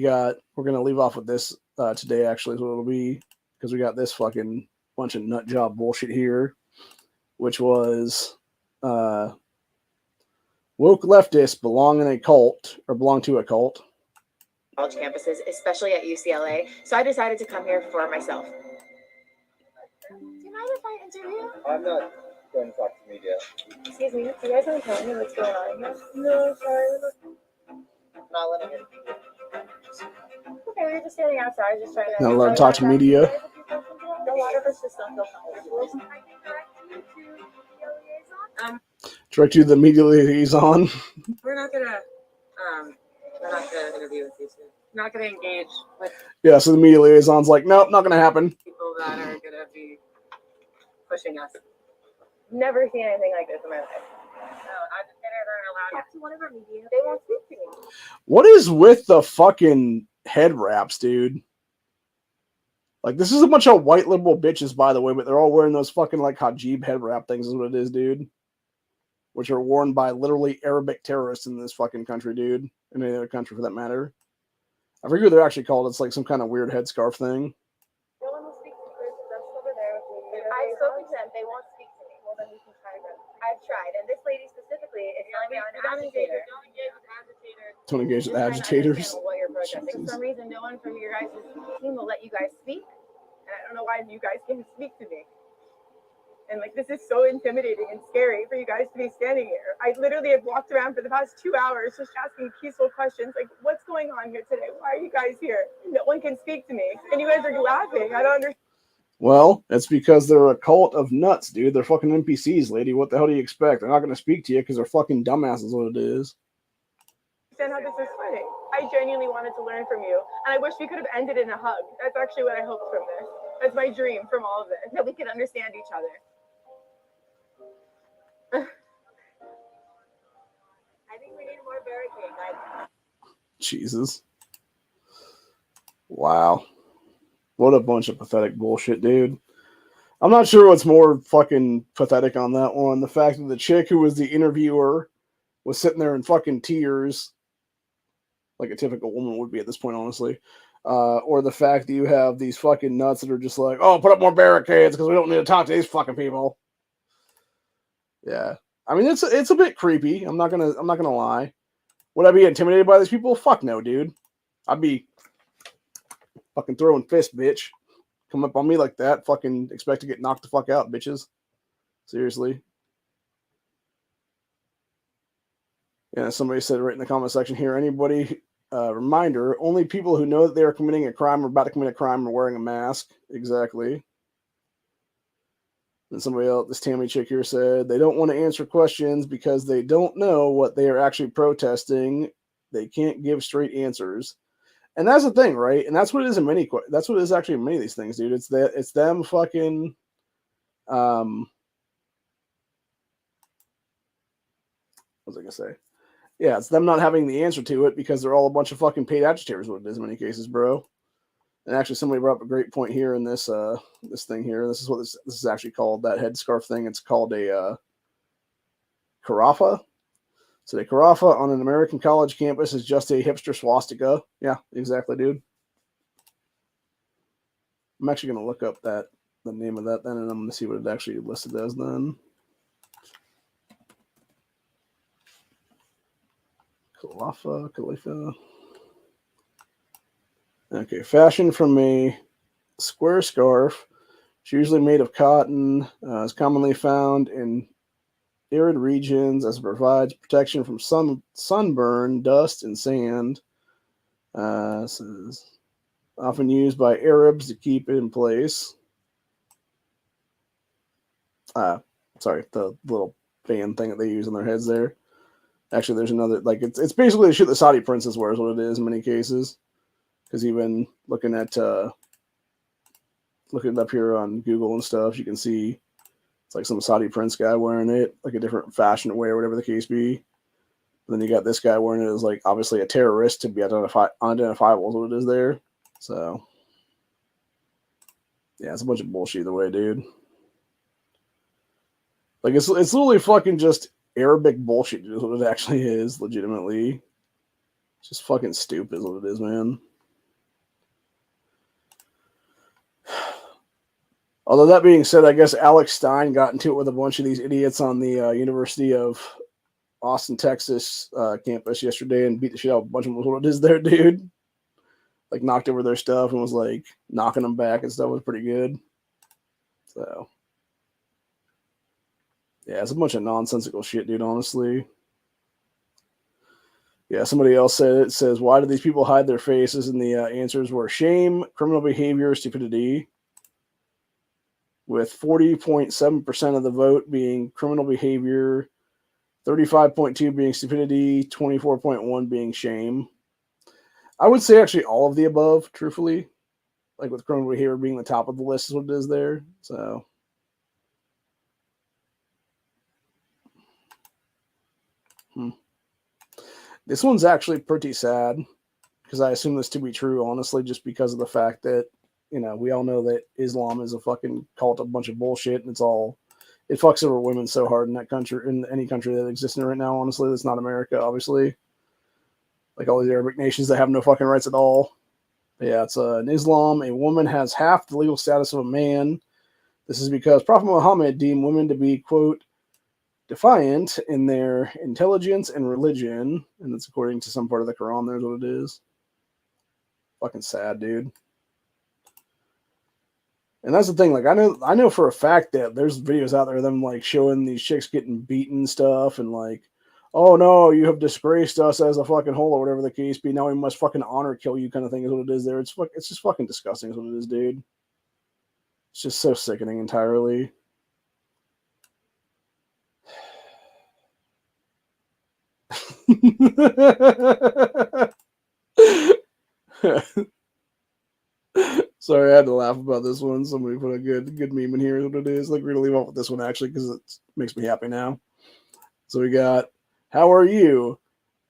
we're going to leave off with this today, actually, is what it'll be, because we got this fucking bunch of nut job bullshit here, which was woke leftists belong to a cult. College campuses, especially at UCLA. So I decided to come here for myself. Do you mind if I interview? I'm not going to talk to media. Excuse me, do you guys want to tell me what's going on here? No, sorry. Not letting it. Okay, we were just standing outside, just trying to. Not allowed to talk to media. A lot of us just don't feel comfortable. Direct you to the media liaison. We're not gonna interview with you soon. Not gonna engage with. Yeah, so the media liaison's like, nope, not gonna happen. People that are gonna be pushing us. Never seen anything like this in my life. No, agitators aren't allowed. Talk to one of our media. They won't speak to me. What is with the fucking head wraps, dude? Like, this is a bunch of white liberal bitches, by the way, but they're all wearing those fucking, like, hijab head wrap things is what it is, dude. Which are worn by literally Arabic terrorists in this fucking country, dude. In any other country, for that matter. I forget what they're actually called. It's like some kind of weird headscarf thing. No one will speak to me. That's over there with me. I've spoken to them. They won't speak to me. Well, then we can try again. I've tried. And this lady specifically is telling me I'm an agitator. Don't engage with agitators. What you're protesting. For some reason, no one from your guys' team will let you guys speak. And I don't know why you guys can't speak to me. And like, this is so intimidating and scary for you guys to be standing here. I literally have walked around for the past 2 hours just asking peaceful questions. Like, what's going on here today? Why are you guys here? No one can speak to me. And you guys are laughing. I don't understand. Well, it's because they're a cult of nuts, dude. They're fucking NPCs, lady. What the hell do you expect? They're not going to speak to you because they're fucking dumbasses, what it is. How this is funny. I genuinely wanted to learn from you. And I wish we could have ended in a hug. That's actually what I hoped from this. That's my dream from all of this. That we could understand each other. I think we need more barricades. Jesus. Wow. What a bunch of pathetic bullshit, dude. I'm not sure what's more fucking pathetic on that one. The fact that the chick who was the interviewer was sitting there in fucking tears, like a typical woman would be at this point, honestly. Or the fact that you have these fucking nuts that are just like, oh, put up more barricades because we don't need to talk to these fucking people. Yeah, I mean it's a bit creepy. I'm not gonna lie. Would I be intimidated by these people? Fuck no, dude. I'd be fucking throwing fists, bitch. Come up on me like that, fucking expect to get knocked the fuck out, bitches. Seriously. Yeah, somebody said right in the comment section here, anybody, reminder, only people who know that they are committing a crime or about to commit a crime are wearing a mask. Exactly. And somebody else, this Tammy chick here said, they don't want to answer questions because they don't know what they are actually protesting. They can't give straight answers. And that's the thing, right? And that's what it is in many, that's what it is actually in many of these things, dude. It's that, it's them fucking, what was I gonna say? Yeah, it's them not having the answer to it because they're all a bunch of fucking paid agitators. What it is in many cases, bro. And actually, somebody brought up a great point here in this this thing here. This is what this is actually called. That headscarf thing. It's called a carafa. So the carafa on an American college campus is just a hipster swastika. Yeah, exactly, dude. I'm actually gonna look up the name of that then, and I'm gonna see what it actually listed as then. Khalifa. Okay, fashioned from a square scarf. It's usually made of cotton. Is commonly found in arid regions as it provides protection from sunburn, dust, and sand. Says often used by Arabs to keep it in place. Sorry, the little fan thing that they use on their heads there. Actually, there's another, like, it's basically the shit the Saudi princess wears, what it is in many cases. Because even looking at looking it up here on Google and stuff, you can see it's like some Saudi prince guy wearing it, like a different fashion wear, whatever the case be. And then you got this guy wearing it as like obviously a terrorist to be unidentifiable is what it is there. So yeah, it's a bunch of bullshit either way, dude. Like it's literally fucking just Arabic bullshit is what it actually is, legitimately. It's just fucking stupid is what it is, man. Although that being said, I guess Alex Stein got into it with a bunch of these idiots on the University of Austin, Texas campus yesterday and beat the shit out of a bunch of them. What it is there, dude. Like knocked over their stuff and was like knocking them back and stuff. It was pretty good. So yeah, it's a bunch of nonsensical shit, dude, honestly. Yeah, somebody else said it. Says, why do these people hide their faces? And the answers were shame, criminal behavior, stupidity. With 40.7% of the vote being criminal behavior, 35.2 being stupidity, 24.1 being shame. I would say actually all of the above, truthfully. Like with criminal behavior being the top of the list is what it is there. So this one's actually pretty sad because I assume this to be true, honestly, just because of the fact that, you know, we all know that Islam is a fucking cult, a bunch of bullshit, and it fucks over women so hard in that country, in any country that exists right now, honestly. That's not America, obviously. Like all these Arabic nations that have no fucking rights at all. But yeah, it's in Islam, a woman has half the legal status of a man. This is because Prophet Muhammad deemed women to be, quote, defiant in their intelligence and religion. And that's according to some part of the Quran. There's what it is. Fucking sad, dude. And that's the thing, like I know for a fact that there's videos out there of them like showing these chicks getting beaten and stuff and like, oh no, you have disgraced us as a fucking whole or whatever the case be. Now we must fucking honor kill you kind of thing is what it is there. It's just fucking disgusting is what it is, dude. It's just so sickening entirely. Sorry, I had to laugh about this one. Somebody put a good meme in here. Is what it is. Like we're gonna leave off with this one actually because it makes me happy now. So we got, how are you,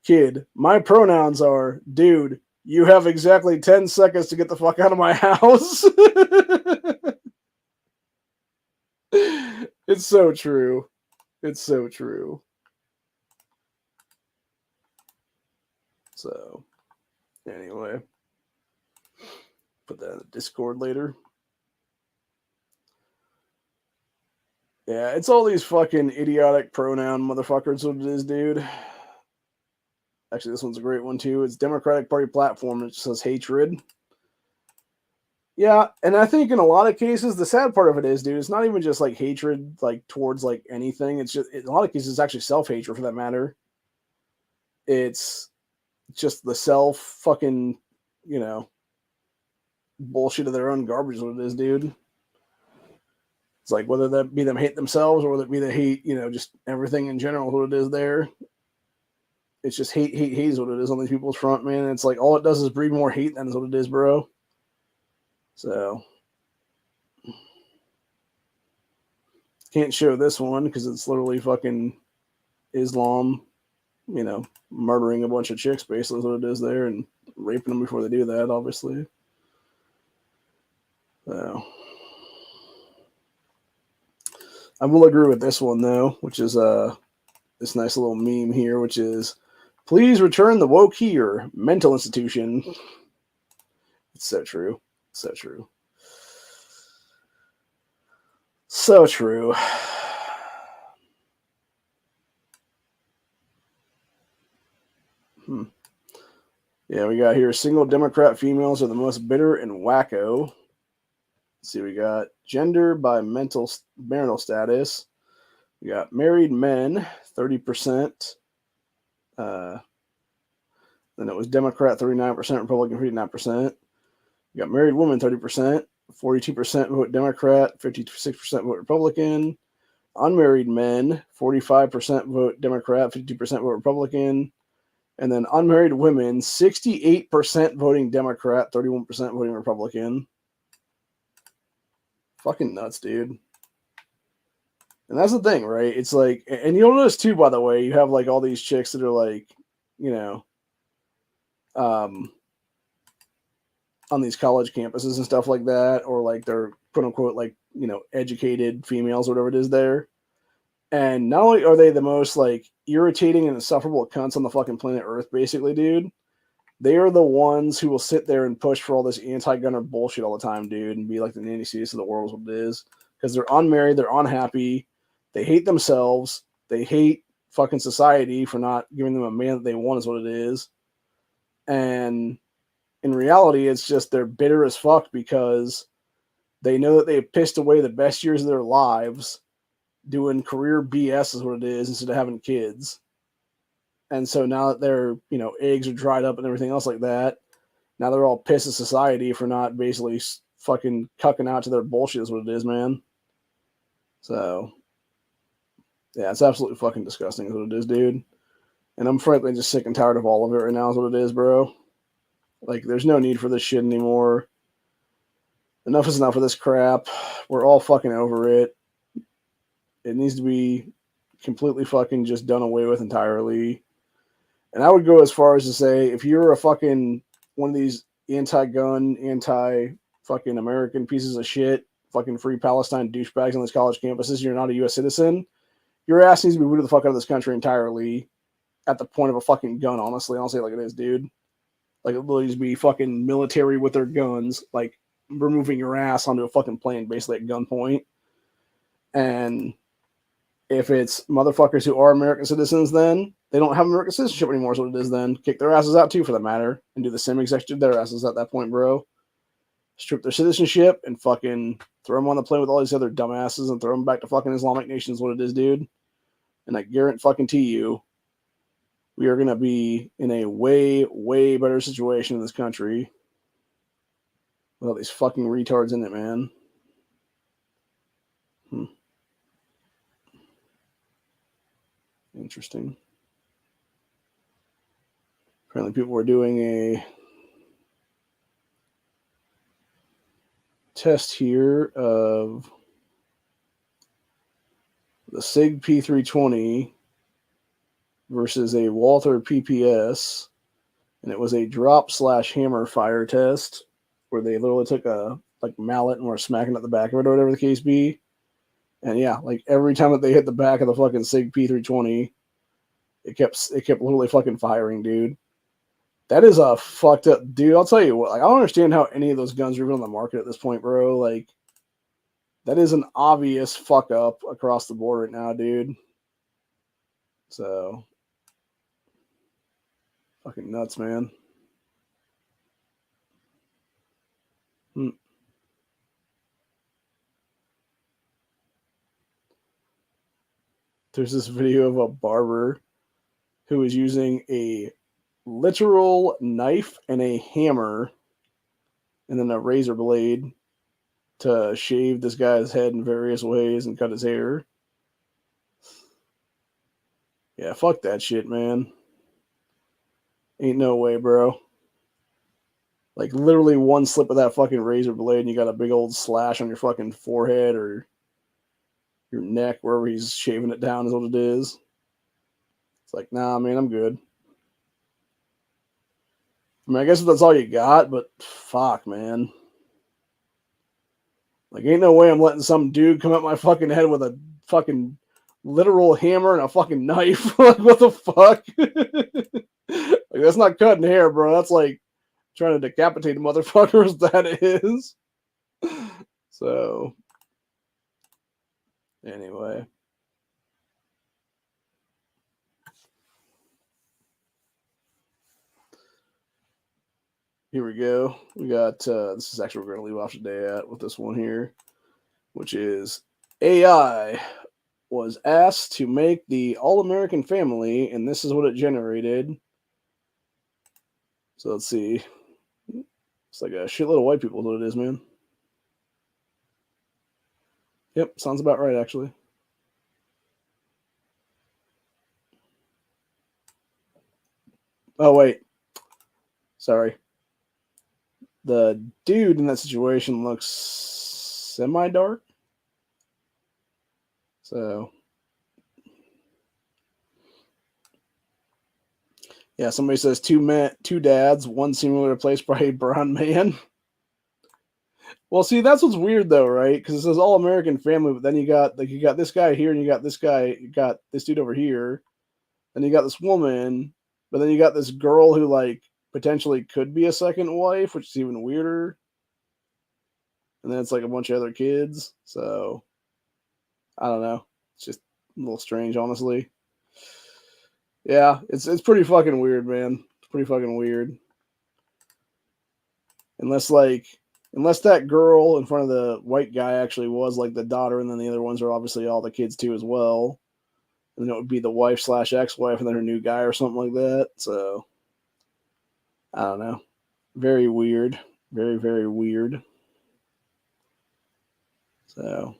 kid? My pronouns are, dude. You have exactly 10 seconds to get the fuck out of my house. It's so true. It's so true. So, anyway, put that in the Discord later. Yeah, it's all these fucking idiotic pronoun motherfuckers. What it is, dude. Actually, this one's a great one too. It's Democratic Party platform. It just says hatred. Yeah, and I think in a lot of cases, the sad part of it is, dude, it's not even just like hatred, like towards like anything. It's just in a lot of cases, it's actually self-hatred for that matter. It's just the self fucking, you know, bullshit of their own garbage is what it is, dude. It's like whether that be them hate themselves or whether it be they hate, you know, just everything in general, what it is there. It's just hate is what it is on these people's front, man. It's like all it does is breed more hate than is what it is, bro. So can't show this one because it's literally fucking Islam, you know, murdering a bunch of chicks, basically is what it is there, and raping them before they do that, obviously. So I will agree with this one though, which is this nice little meme here, which is please return the woke here, mental institution. It's so true. So true. So true. Yeah, we got here single Democrat females are the most bitter and wacko. Let's see, we got gender by marital status. We got married men, 30%. Then it was Democrat, 39%, Republican, 59%. We got married women, 30%. 42% vote Democrat, 56% vote Republican. Unmarried men, 45% vote Democrat, 52% vote Republican. And then unmarried women, 68% voting Democrat, 31% voting Republican. Fucking nuts, dude. And that's the thing, right? It's like, and you'll notice too, by the way, you have like all these chicks that are like, you know, on these college campuses and stuff like that, or like they're quote unquote like, you know, educated females, whatever it is there. And not only are they the most like irritating and insufferable cunts on the fucking planet Earth, basically, dude, they are the ones who will sit there and push for all this anti-gunner bullshit all the time, dude, and be like the Nanny Cs of the world is what it is. Because they're unmarried, they're unhappy, they hate themselves, they hate fucking society for not giving them a man that they want is what it is. And in reality, it's just they're bitter as fuck because they know that they pissed away the best years of their lives doing career BS is what it is instead of having kids. And so now that their, you know, eggs are dried up and everything else like that, now they're all pissed at society for not basically fucking cucking out to their bullshit is what it is, man. So, yeah, it's absolutely fucking disgusting is what it is, dude. And I'm frankly just sick and tired of all of it right now is what it is, bro. Like, there's no need for this shit anymore. Enough is enough of this crap. We're all fucking over it. It needs to be completely fucking just done away with entirely. And I would go as far as to say, if you're a fucking one of these anti-gun, anti-fucking American pieces of shit, fucking free Palestine douchebags on these college campuses, you're not a U.S. citizen, your ass needs to be booted the fuck out of this country entirely at the point of a fucking gun, honestly. I'll say it like it is, dude. Like, it will just be fucking military with their guns, like, removing your ass onto a fucking plane, basically at gunpoint. And if it's motherfuckers who are American citizens, then they don't have American citizenship anymore. So what it is then. Kick their asses out too, for that matter, and do the same exact shit to their asses at that point, bro. Strip their citizenship and fucking throw them on the plane with all these other dumbasses and throw them back to fucking Islamic nations. What it is, dude. And I guarantee you, we are gonna be in a way, way better situation in this country with all these fucking retards in it, man. Interesting. Apparently, people were doing a test here of the SIG P320 versus a Walther PPS, and it was a drop/hammer fire test where they literally took a like mallet and were smacking at the back of it or whatever the case be. And yeah, like every time that they hit the back of the fucking SIG P320, it kept literally fucking firing, dude. That is a fucked up dude. I'll tell you what, like I don't understand how any of those guns are even on the market at this point, bro. Like that is an obvious fuck up across the board right now, dude. So fucking nuts, man. There's this video of a barber who is using a literal knife and a hammer and then a razor blade to shave this guy's head in various ways and cut his hair. Yeah, fuck that shit, man. Ain't no way, bro. Like, literally one slip of that fucking razor blade and you got a big old slash on your fucking forehead or your neck, wherever he's shaving it down is what it is. It's like, nah, man, I'm good. I mean, I guess if that's all you got, but fuck, man. Like, ain't no way I'm letting some dude come at my fucking head with a fucking literal hammer and a fucking knife. Like, what the fuck? Like, that's not cutting hair, bro. That's like trying to decapitate motherfuckers. That is. So, anyway. Here we go. We got, this is actually, we're going to leave off today at with this one here, which is AI was asked to make the All-American Family, and this is what it generated. So let's see. It's like a shitload of white people is what it is, man. Yep, sounds about right, actually. Oh, wait. Sorry. The dude in that situation looks semi-dark. So, yeah, somebody says two dads, one seemingly replaced by a brown man. Well, see, that's what's weird though, right? Because it says all American family, but then you got this guy here, and you got this guy, you got this dude over here, then you got this woman, but then you got this girl who like potentially could be a second wife, which is even weirder. And then it's like a bunch of other kids. So I don't know. It's just a little strange, honestly. Yeah, it's pretty fucking weird, man. It's pretty fucking weird. Unless that girl in front of the white guy actually was like the daughter, and then the other ones are obviously all the kids too as well. And then it would be the wife / ex-wife and then her new guy or something like that. So I don't know. Very weird. Very, very weird. So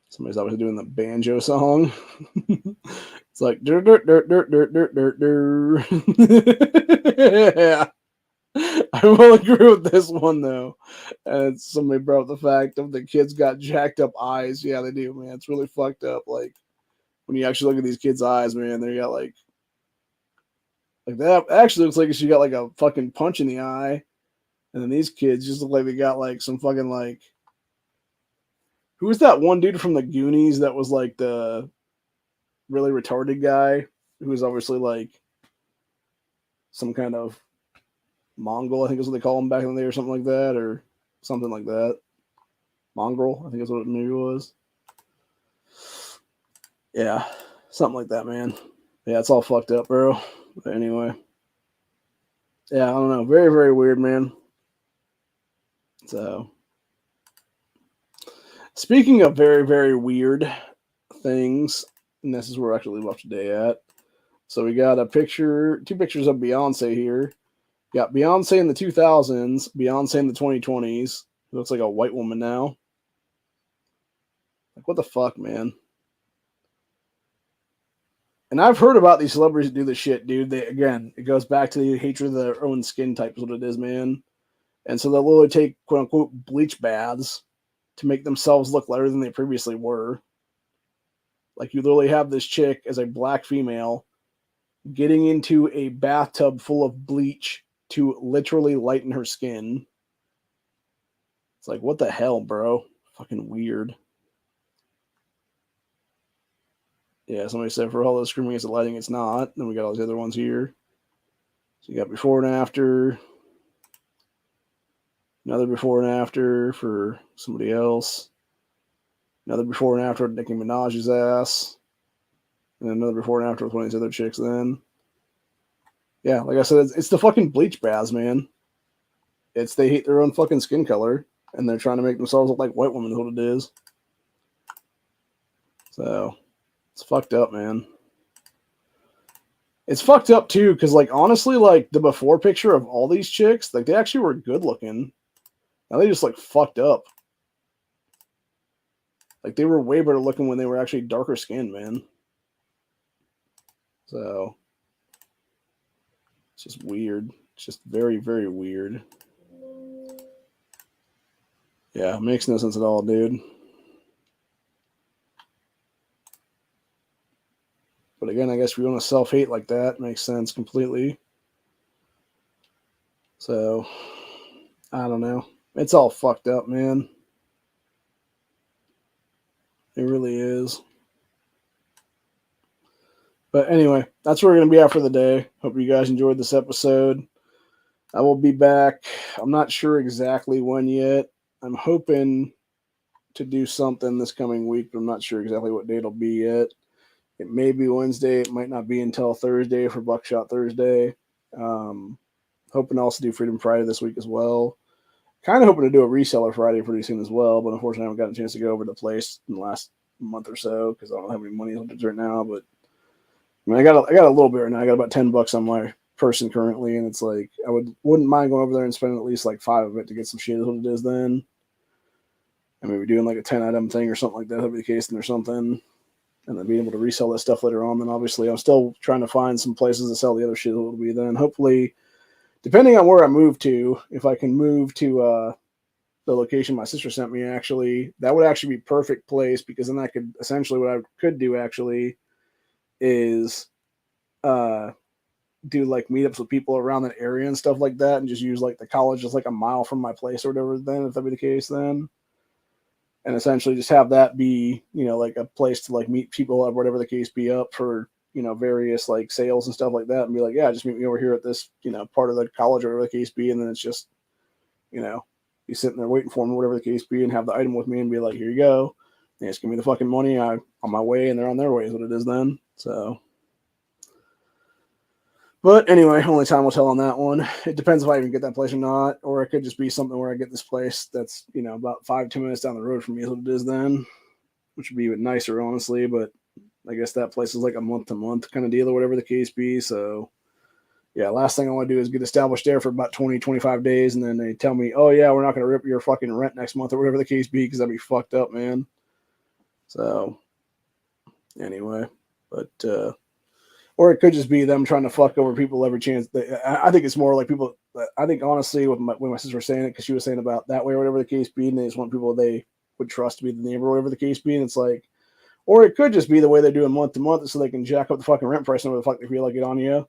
somebody's obviously doing the banjo song. It's like dirt, dirt, dirt, dirt, dirt, dirt, dirt, dirt. Yeah. I will agree with this one though. And somebody brought up the fact of the kids got jacked up eyes. Yeah, they do, man. It's really fucked up. Like when you actually look at these kids' eyes, man, they got like that actually looks like she got like a fucking punch in the eye. And then these kids just look like they got like some fucking like, who was that one dude from the Goonies that was like the really retarded guy who was obviously like some kind of Mongol, I think is what they call him back in the day, or something like that, or something like that. Mongrel, I think is what it maybe was. Yeah, something like that, man. Yeah, it's all fucked up, bro. But anyway, yeah, I don't know. Very, very weird, man. So, speaking of very, very weird things, and this is where we're actually leave off today at. So we got two pictures of Beyonce here. You got Beyonce in the 2000s, Beyonce in the 2020s. Who looks like a white woman now. Like, what the fuck, man? And I've heard about these celebrities that do this shit, dude. It goes back to the hatred of their own skin type, is what it is, man. And so they'll literally take quote unquote bleach baths to make themselves look lighter than they previously were. Like, you literally have this chick as a black female getting into a bathtub full of bleach to literally lighten her skin. It's like, what the hell, bro? Fucking weird. Yeah, somebody said for all those screaming against the lighting, it's not. Then we got all these other ones here. So you got before and after. Another before and after for somebody else. Another before and after with Nicki Minaj's ass. And another before and after with one of these other chicks then. Yeah, like I said, it's the fucking bleach baths, man. They hate their own fucking skin color. And they're trying to make themselves look like white women is what it is. So, It's fucked up, man. It's fucked up too, because like honestly, like the before picture of all these chicks, like they actually were good looking. Now they just like fucked up. Like they were way better looking when they were actually darker skinned, man. So it's just weird. It's just very, very weird. Yeah, makes no sense at all, dude. But again, I guess if you want to self-hate like that, makes sense completely. So, I don't know. It's all fucked up, man. It really is. But anyway, that's where we're going to be at for the day. Hope you guys enjoyed this episode. I will be back. I'm not sure exactly when yet. I'm hoping to do something this coming week, but I'm not sure exactly what date it'll be yet. It may be Wednesday. It might not be until Thursday for Buckshot Thursday. Hoping to also do Freedom Friday this week as well. Kind of hoping to do a reseller Friday pretty soon as well, but unfortunately I haven't gotten a chance to go over to the place in the last month or so because I don't have any money on it right now. But I mean, I got a little bit right now. I got about $10 on my person currently, and it's like I wouldn't mind going over there and spending at least like 5 of it to get some shit. Is what it is then. I mean, we're doing like a 10-item thing or something like that. That'd be the case then or something, and then being able to resell that stuff later on. Then obviously I'm still trying to find some places to sell the other shit. It'll be then hopefully. Depending on where I move to, if I can move to the location my sister sent me, actually, that would actually be perfect place because then I could essentially what I could do actually is do like meetups with people around that area and stuff like that, and just use like the college just like a mile from my place or whatever. Then, if that be the case, then and essentially just have that be like a place to like meet people or whatever the case be up for. Various like sales and stuff like that, and be like, yeah, just meet me over here at this, part of the college or whatever the case be, and then it's just, be sitting there waiting for them, whatever the case be, and have the item with me and be like, here you go. They just give me the fucking money. I'm on my way, and they're on their way is what it is then. So, but anyway, only time will tell on that one. It depends if I even get that place or not, or it could just be something where I get this place that's, about 5-10 minutes down the road from me is what it is then, which would be even nicer, honestly, but I guess that place is like a month-to-month kind of deal or whatever the case be. So, yeah, last thing I want to do is get established there for about 20, 25 days, and then they tell me, oh, yeah, we're not going to rip your fucking rent next month or whatever the case be because that'd be fucked up, man. So, anyway, but, or it could just be them trying to fuck over people every chance. I think it's more like people, I think honestly, when my sister was saying it, because she was saying about that way or whatever the case be, and they just want people they would trust to be the neighbor or whatever the case be, and it's like, or it could just be the way they're doing month to month so they can jack up the fucking rent price and whatever the fuck they feel like it on you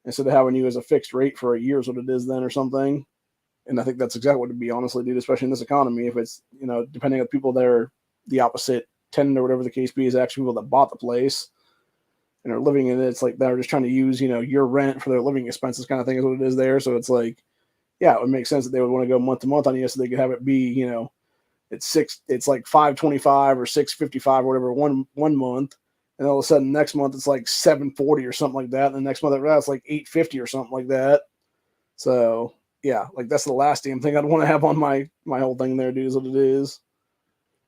instead of having you as a fixed rate for a year is what it is then or something. And I think that's exactly what it'd be, honestly, dude, especially in this economy. If it's, depending on people that are the opposite tenant or whatever the case be is actually people that bought the place and are living in it. It's like they're just trying to use, your rent for their living expenses kind of thing is what it is there. So it's like, yeah, it would make sense that they would want to go month to month on you so they could have it be, it's like $525 or $655 or whatever one month, and all of a sudden next month it's like $740 or something like that, and the next month it's like $850 or something like that. So yeah, like that's the last damn thing I'd want to have on my whole thing there, dude, is what it is.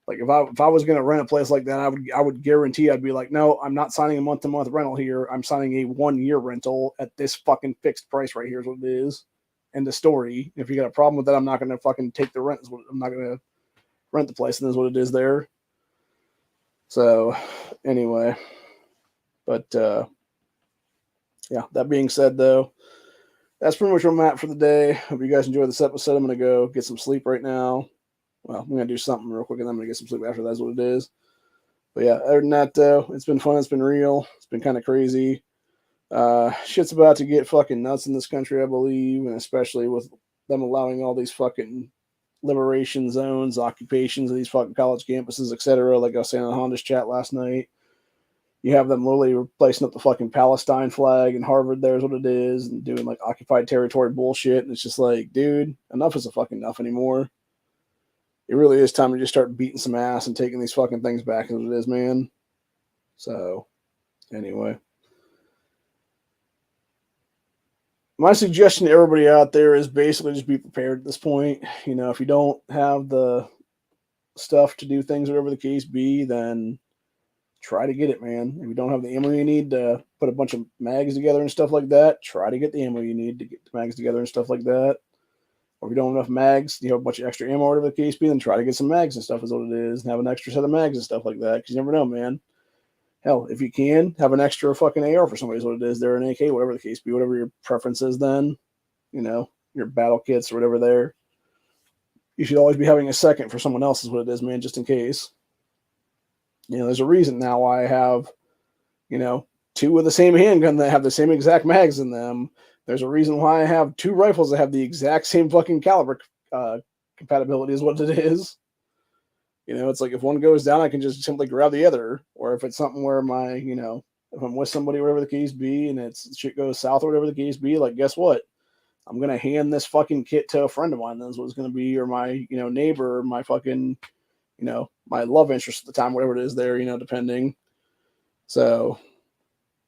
Like if I was gonna rent a place like that, I would guarantee I'd be like, no, I'm not signing a month to month rental here. I'm signing a 1-year rental at this fucking fixed price right here is what it is. End of story. If you got a problem with that, I'm not gonna fucking take the rent. I'm not gonna rent the place, and that's what it is there. So anyway, but yeah, that being said though, that's pretty much where I'm at for the day. Hope you guys enjoyed this episode. I'm gonna go get some sleep right now. Well, I'm gonna do something real quick and then I'm gonna get some sleep after that's what it is. But yeah, other than that though, it's been fun, it's been real, it's been kind of crazy. Shit's about to get fucking nuts in this country, I believe, and especially with them allowing all these fucking liberation zones, occupations of these fucking college campuses, etc. Like I was saying on Honda's chat last night, you have them literally replacing up the fucking Palestine flag in Harvard. There's what it is, and doing like occupied territory bullshit. And it's just like, dude, enough is a fucking enough anymore. It really is time to just start beating some ass and taking these fucking things back as it is, man. So, anyway. My suggestion to everybody out there is basically just be prepared at this point. If you don't have the stuff to do things, whatever the case be, then try to get it, man. If you don't have the ammo you need to put a bunch of mags together and stuff like that, try to get the ammo you need to get the mags together and stuff like that. Or if you don't have enough mags, you have a bunch of extra ammo or whatever the case be, then try to get some mags and stuff is what it is. And have an extra set of mags and stuff like that. Because you never know, man. Hell, if you can, have an extra fucking AR for somebody is what it is. They're an AK, whatever the case be, whatever your preference is then. You know, your battle kits or whatever there. You should always be having a second for someone else is what it is, man, just in case. You know, there's a reason now why I have, you know, 2 with the same handgun that have the same exact mags in them. There's a reason why I have 2 rifles that have the exact same fucking caliber compatibility is what it is. You know, it's like if one goes down, I can just simply grab the other. Or if it's something where my, you know, if I'm with somebody, whatever the case be, and it's shit goes south or whatever the case be, like, guess what? I'm going to hand this fucking kit to a friend of mine. That's what it's going to be, or my, you know, neighbor, or my fucking, you know, my love interest at the time, whatever it is there, you know, depending. So,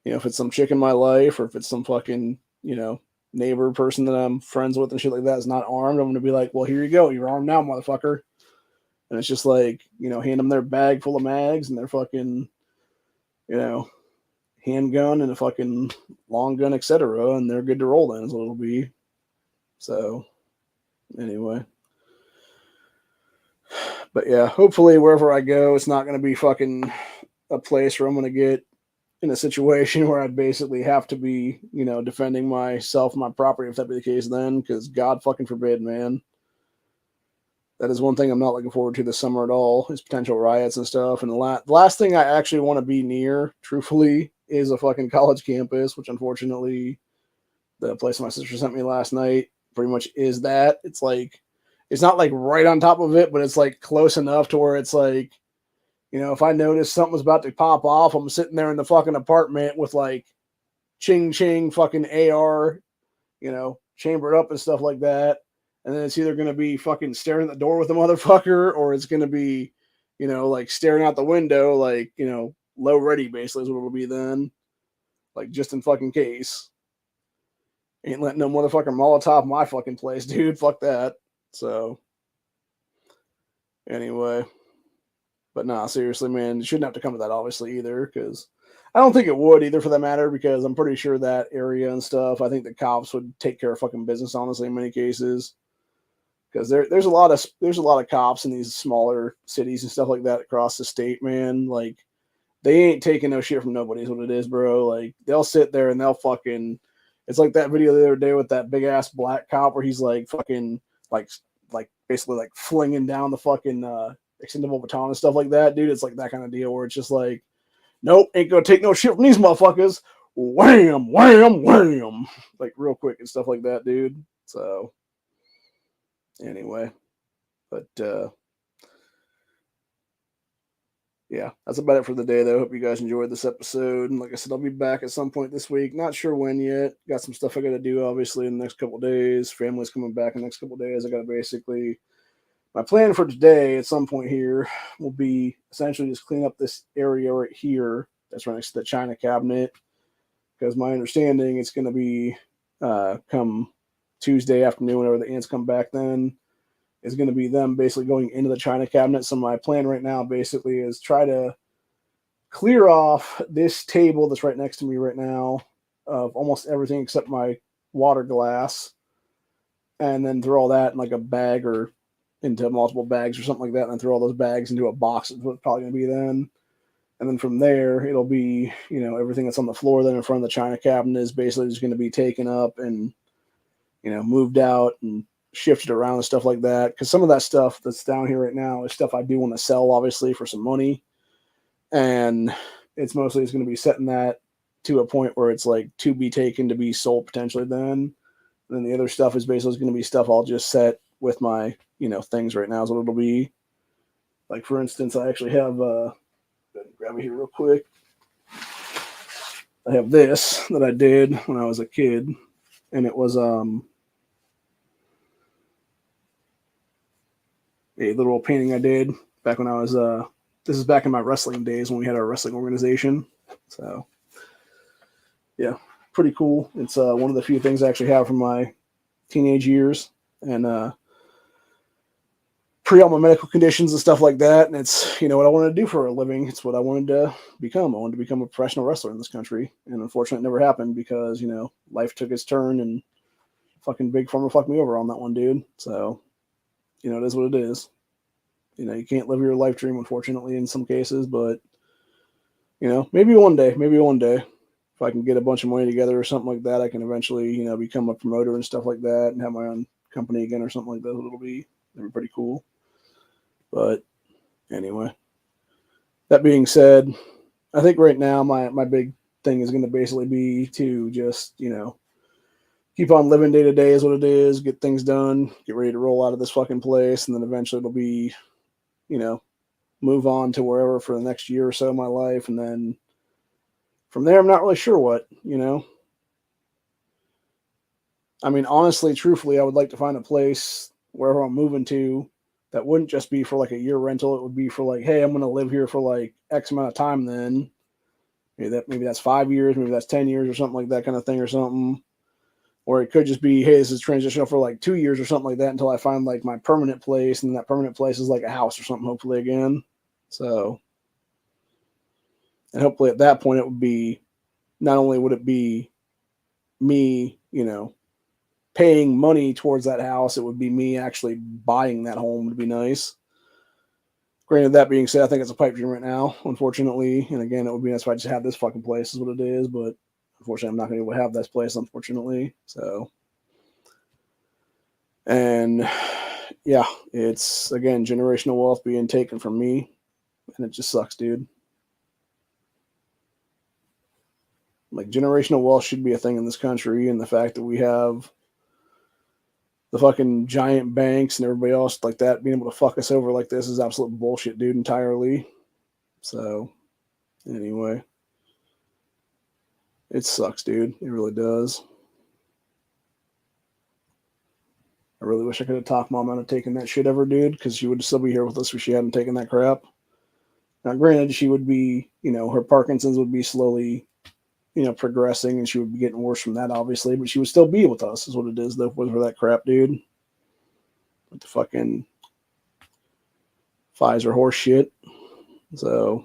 you know, if it's some chick in my life or if it's some fucking, you know, neighbor person that I'm friends with and shit like that is not armed, I'm going to be like, well, here you go. You're armed now, motherfucker. And it's just like, you know, hand them their bag full of mags and their fucking, you know, handgun and a fucking long gun, etc. And they're good to roll then is what it'll be. So, anyway. But yeah, hopefully wherever I go, it's not going to be fucking a place where I'm going to get in a situation where I'd basically have to be, you know, defending myself and my property if that be the case then, because God fucking forbid, man. That is one thing I'm not looking forward to this summer at all, is potential riots and stuff. And the last thing I actually want to be near, truthfully, is a fucking college campus, which unfortunately the place my sister sent me last night pretty much is that. It's like, it's not like right on top of it, but it's like close enough to where it's like, you know, if I notice something was about to pop off, I'm sitting there in the fucking apartment with like ching ching fucking AR, you know, chambered up and stuff like that. And then it's either going to be fucking staring at the door with a motherfucker, or it's going to be, you know, like staring out the window, like, you know, low ready basically is what it'll be then. Like just in fucking case. Ain't letting no motherfucker Molotov my fucking place, dude. Fuck that. So, anyway. But nah, seriously, man, it shouldn't have to come to that, obviously, either, because I don't think it would either, for that matter, because I'm pretty sure that area and stuff, I think the cops would take care of fucking business, honestly, in many cases. Because there's a lot of cops in these smaller cities and stuff like that across the state, man. Like, they ain't taking no shit from nobody, is what it is, bro. Like, they'll sit there and they'll fucking, it's like that video the other day with that big ass black cop where he's like fucking like basically like flinging down the fucking extendable baton and stuff like that, dude. It's like that kind of deal where it's just like, nope, ain't gonna take no shit from these motherfuckers. Wham, wham, wham, like real quick and stuff like that, dude. So anyway, but yeah, that's about it for the day, though. Hope you guys enjoyed this episode. And like I said, I'll be back at some point this week. Not sure when yet. Got some stuff I got to do, obviously, in the next couple of days. Family's coming back in the next couple of days. I got to basically, my plan for today at some point here will be essentially just clean up this area right here that's right next to the china cabinet. Because my understanding, it's going to be come Tuesday afternoon, whenever the ants come back then, is going to be them basically going into the china cabinet. So my plan right now basically is try to clear off this table that's right next to me right now of almost everything except my water glass, and then throw all that in like a bag or into multiple bags or something like that, and then throw all those bags into a box is what it's probably going to be then. And then from there, it'll be, you know, everything that's on the floor then in front of the china cabinet is basically just going to be taken up and, you know, moved out and shifted around and stuff like that. Because some of that stuff that's down here right now is stuff I do want to sell, obviously, for some money. And it's mostly going to be setting that to a point where it's like to be taken to be sold potentially then. And then the other stuff is basically going to be stuff I'll just set with my, you know, things right now is what it'll be. Like, for instance, I actually have, grab it here real quick. I have this that I did when I was a kid. And it was, a little painting I did back when I was, this is back in my wrestling days when we had our wrestling organization. So, yeah, pretty cool. It's one of the few things I actually have from my teenage years. And pre all my medical conditions and stuff like that. And it's, what I wanted to do for a living. It's what I wanted to become. I wanted to become a professional wrestler in this country. And unfortunately, it never happened because, life took its turn and fucking Big Pharma fucked me over on that one, dude. So, it is what it is. You can't live your life dream, unfortunately, in some cases, but, maybe one day, if I can get a bunch of money together or something like that, I can eventually, become a promoter and stuff like that and have my own company again or something like that. That'll be pretty cool. But anyway, that being said, I think right now my big thing is going to basically be to just, keep on living day to day is what it is, get things done, get ready to roll out of this fucking place. And then eventually it'll be, move on to wherever for the next year or so of my life. And then from there, I'm not really sure what, I mean, honestly, truthfully, I would like to find a place wherever I'm moving to that wouldn't just be for like a year rental. It would be for like, hey, I'm going to live here for like X amount of time. Then maybe that's 5 years, maybe that's 10 years or something like that kind of thing or something. Or it could just be, hey, this is transitional for like 2 years or something like that until I find like my permanent place, and that permanent place is like a house or something, hopefully again. So, and hopefully at that point it would be, not only would it be me, paying money towards that house, it would be me actually buying that home. Would be nice. Granted, that being said, I think it's a pipe dream right now, unfortunately. And again, it would be nice if I just had this fucking place, is what it is. But unfortunately, I'm not going to be able to have this place, unfortunately. So, and yeah, it's again generational wealth being taken from me, and it just sucks, dude. Like, generational wealth should be a thing in this country, and the fact that we have the fucking giant banks and everybody else like that being able to fuck us over like this is absolute bullshit, dude, entirely. So, anyway, it sucks, dude. It really does. I really wish I could have talked Mom out of taking that shit ever, dude, because she would still be here with us if she hadn't taken that crap. Now, granted, she would be, her Parkinson's would be slowly, progressing, and she would be getting worse from that, obviously, but she would still be with us, is what it is, though, for that crap, dude. With the fucking Pfizer horse shit. So,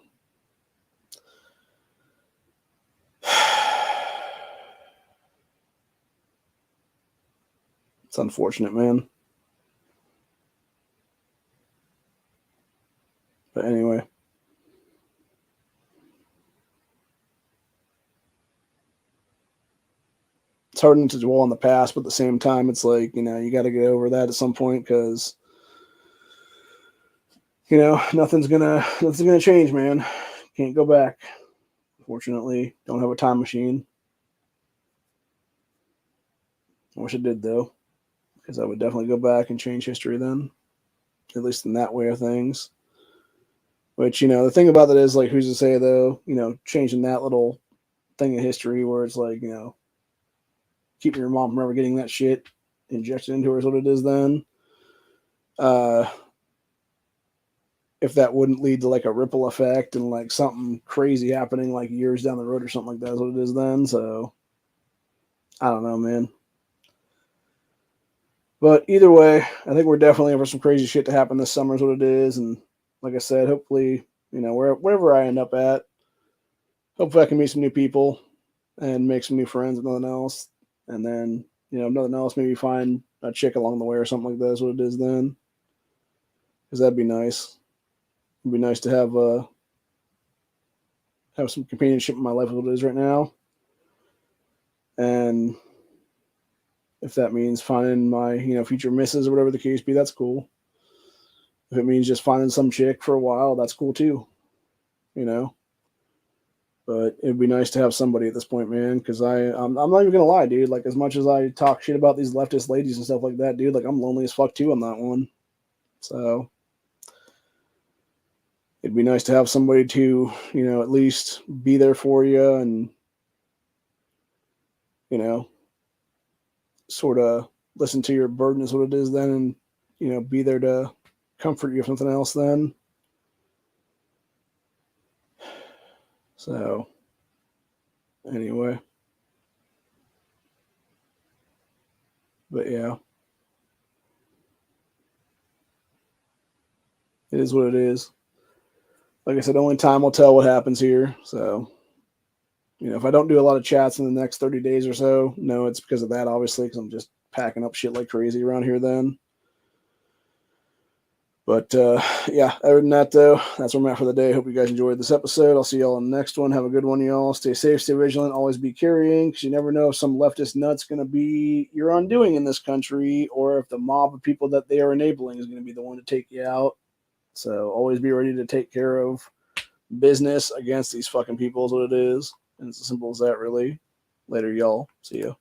it's unfortunate, man. But anyway. It's hard to dwell on the past, but at the same time, it's like, you got to get over that at some point because, nothing's gonna change, man. Can't go back. Unfortunately, don't have a time machine. I wish I did, though, because I would definitely go back and change history then, at least in that way of things. Which, the thing about that is, like, who's to say, though, changing that little thing of history where it's like, keeping your mom from ever getting that shit injected into her is what it is then. If that wouldn't lead to like a ripple effect and like something crazy happening like years down the road or something like that is what it is then. So I don't know, man. But either way, I think we're definitely in for some crazy shit to happen this summer is what it is. And like I said, hopefully, wherever I end up at, hopefully I can meet some new people and make some new friends and nothing else. And then, if nothing else, maybe find a chick along the way or something like that is what it is then. Because that'd be nice. It'd be nice to have some companionship in my life as what it is right now. And if that means finding my, future missus or whatever the case be, that's cool. If it means just finding some chick for a while, that's cool too. But it'd be nice to have somebody at this point, man, because I'm not even gonna lie, dude. Like, as much as I talk shit about these leftist ladies and stuff like that, dude, like, I'm lonely as fuck too on that one. So it'd be nice to have somebody to, at least be there for you and, sort of listen to your burden is what it is then, and, be there to comfort you if nothing else then. So anyway, but yeah, It is what it is. Like I said, only time will tell what happens here. So, if I don't do a lot of chats in the next 30 days or so, no, it's because of that, obviously, because I'm just packing up shit like crazy around here then. But yeah, other than that, though, that's where I'm at for the day. Hope you guys enjoyed this episode. I'll see y'all in the next one. Have a good one, y'all. Stay safe, stay vigilant, always be carrying, because you never know if some leftist nut's going to be your undoing in this country, or if the mob of people that they are enabling is going to be the one to take you out. So always be ready to take care of business against these fucking people is what it is. And it's as simple as that, really. Later, y'all. See ya.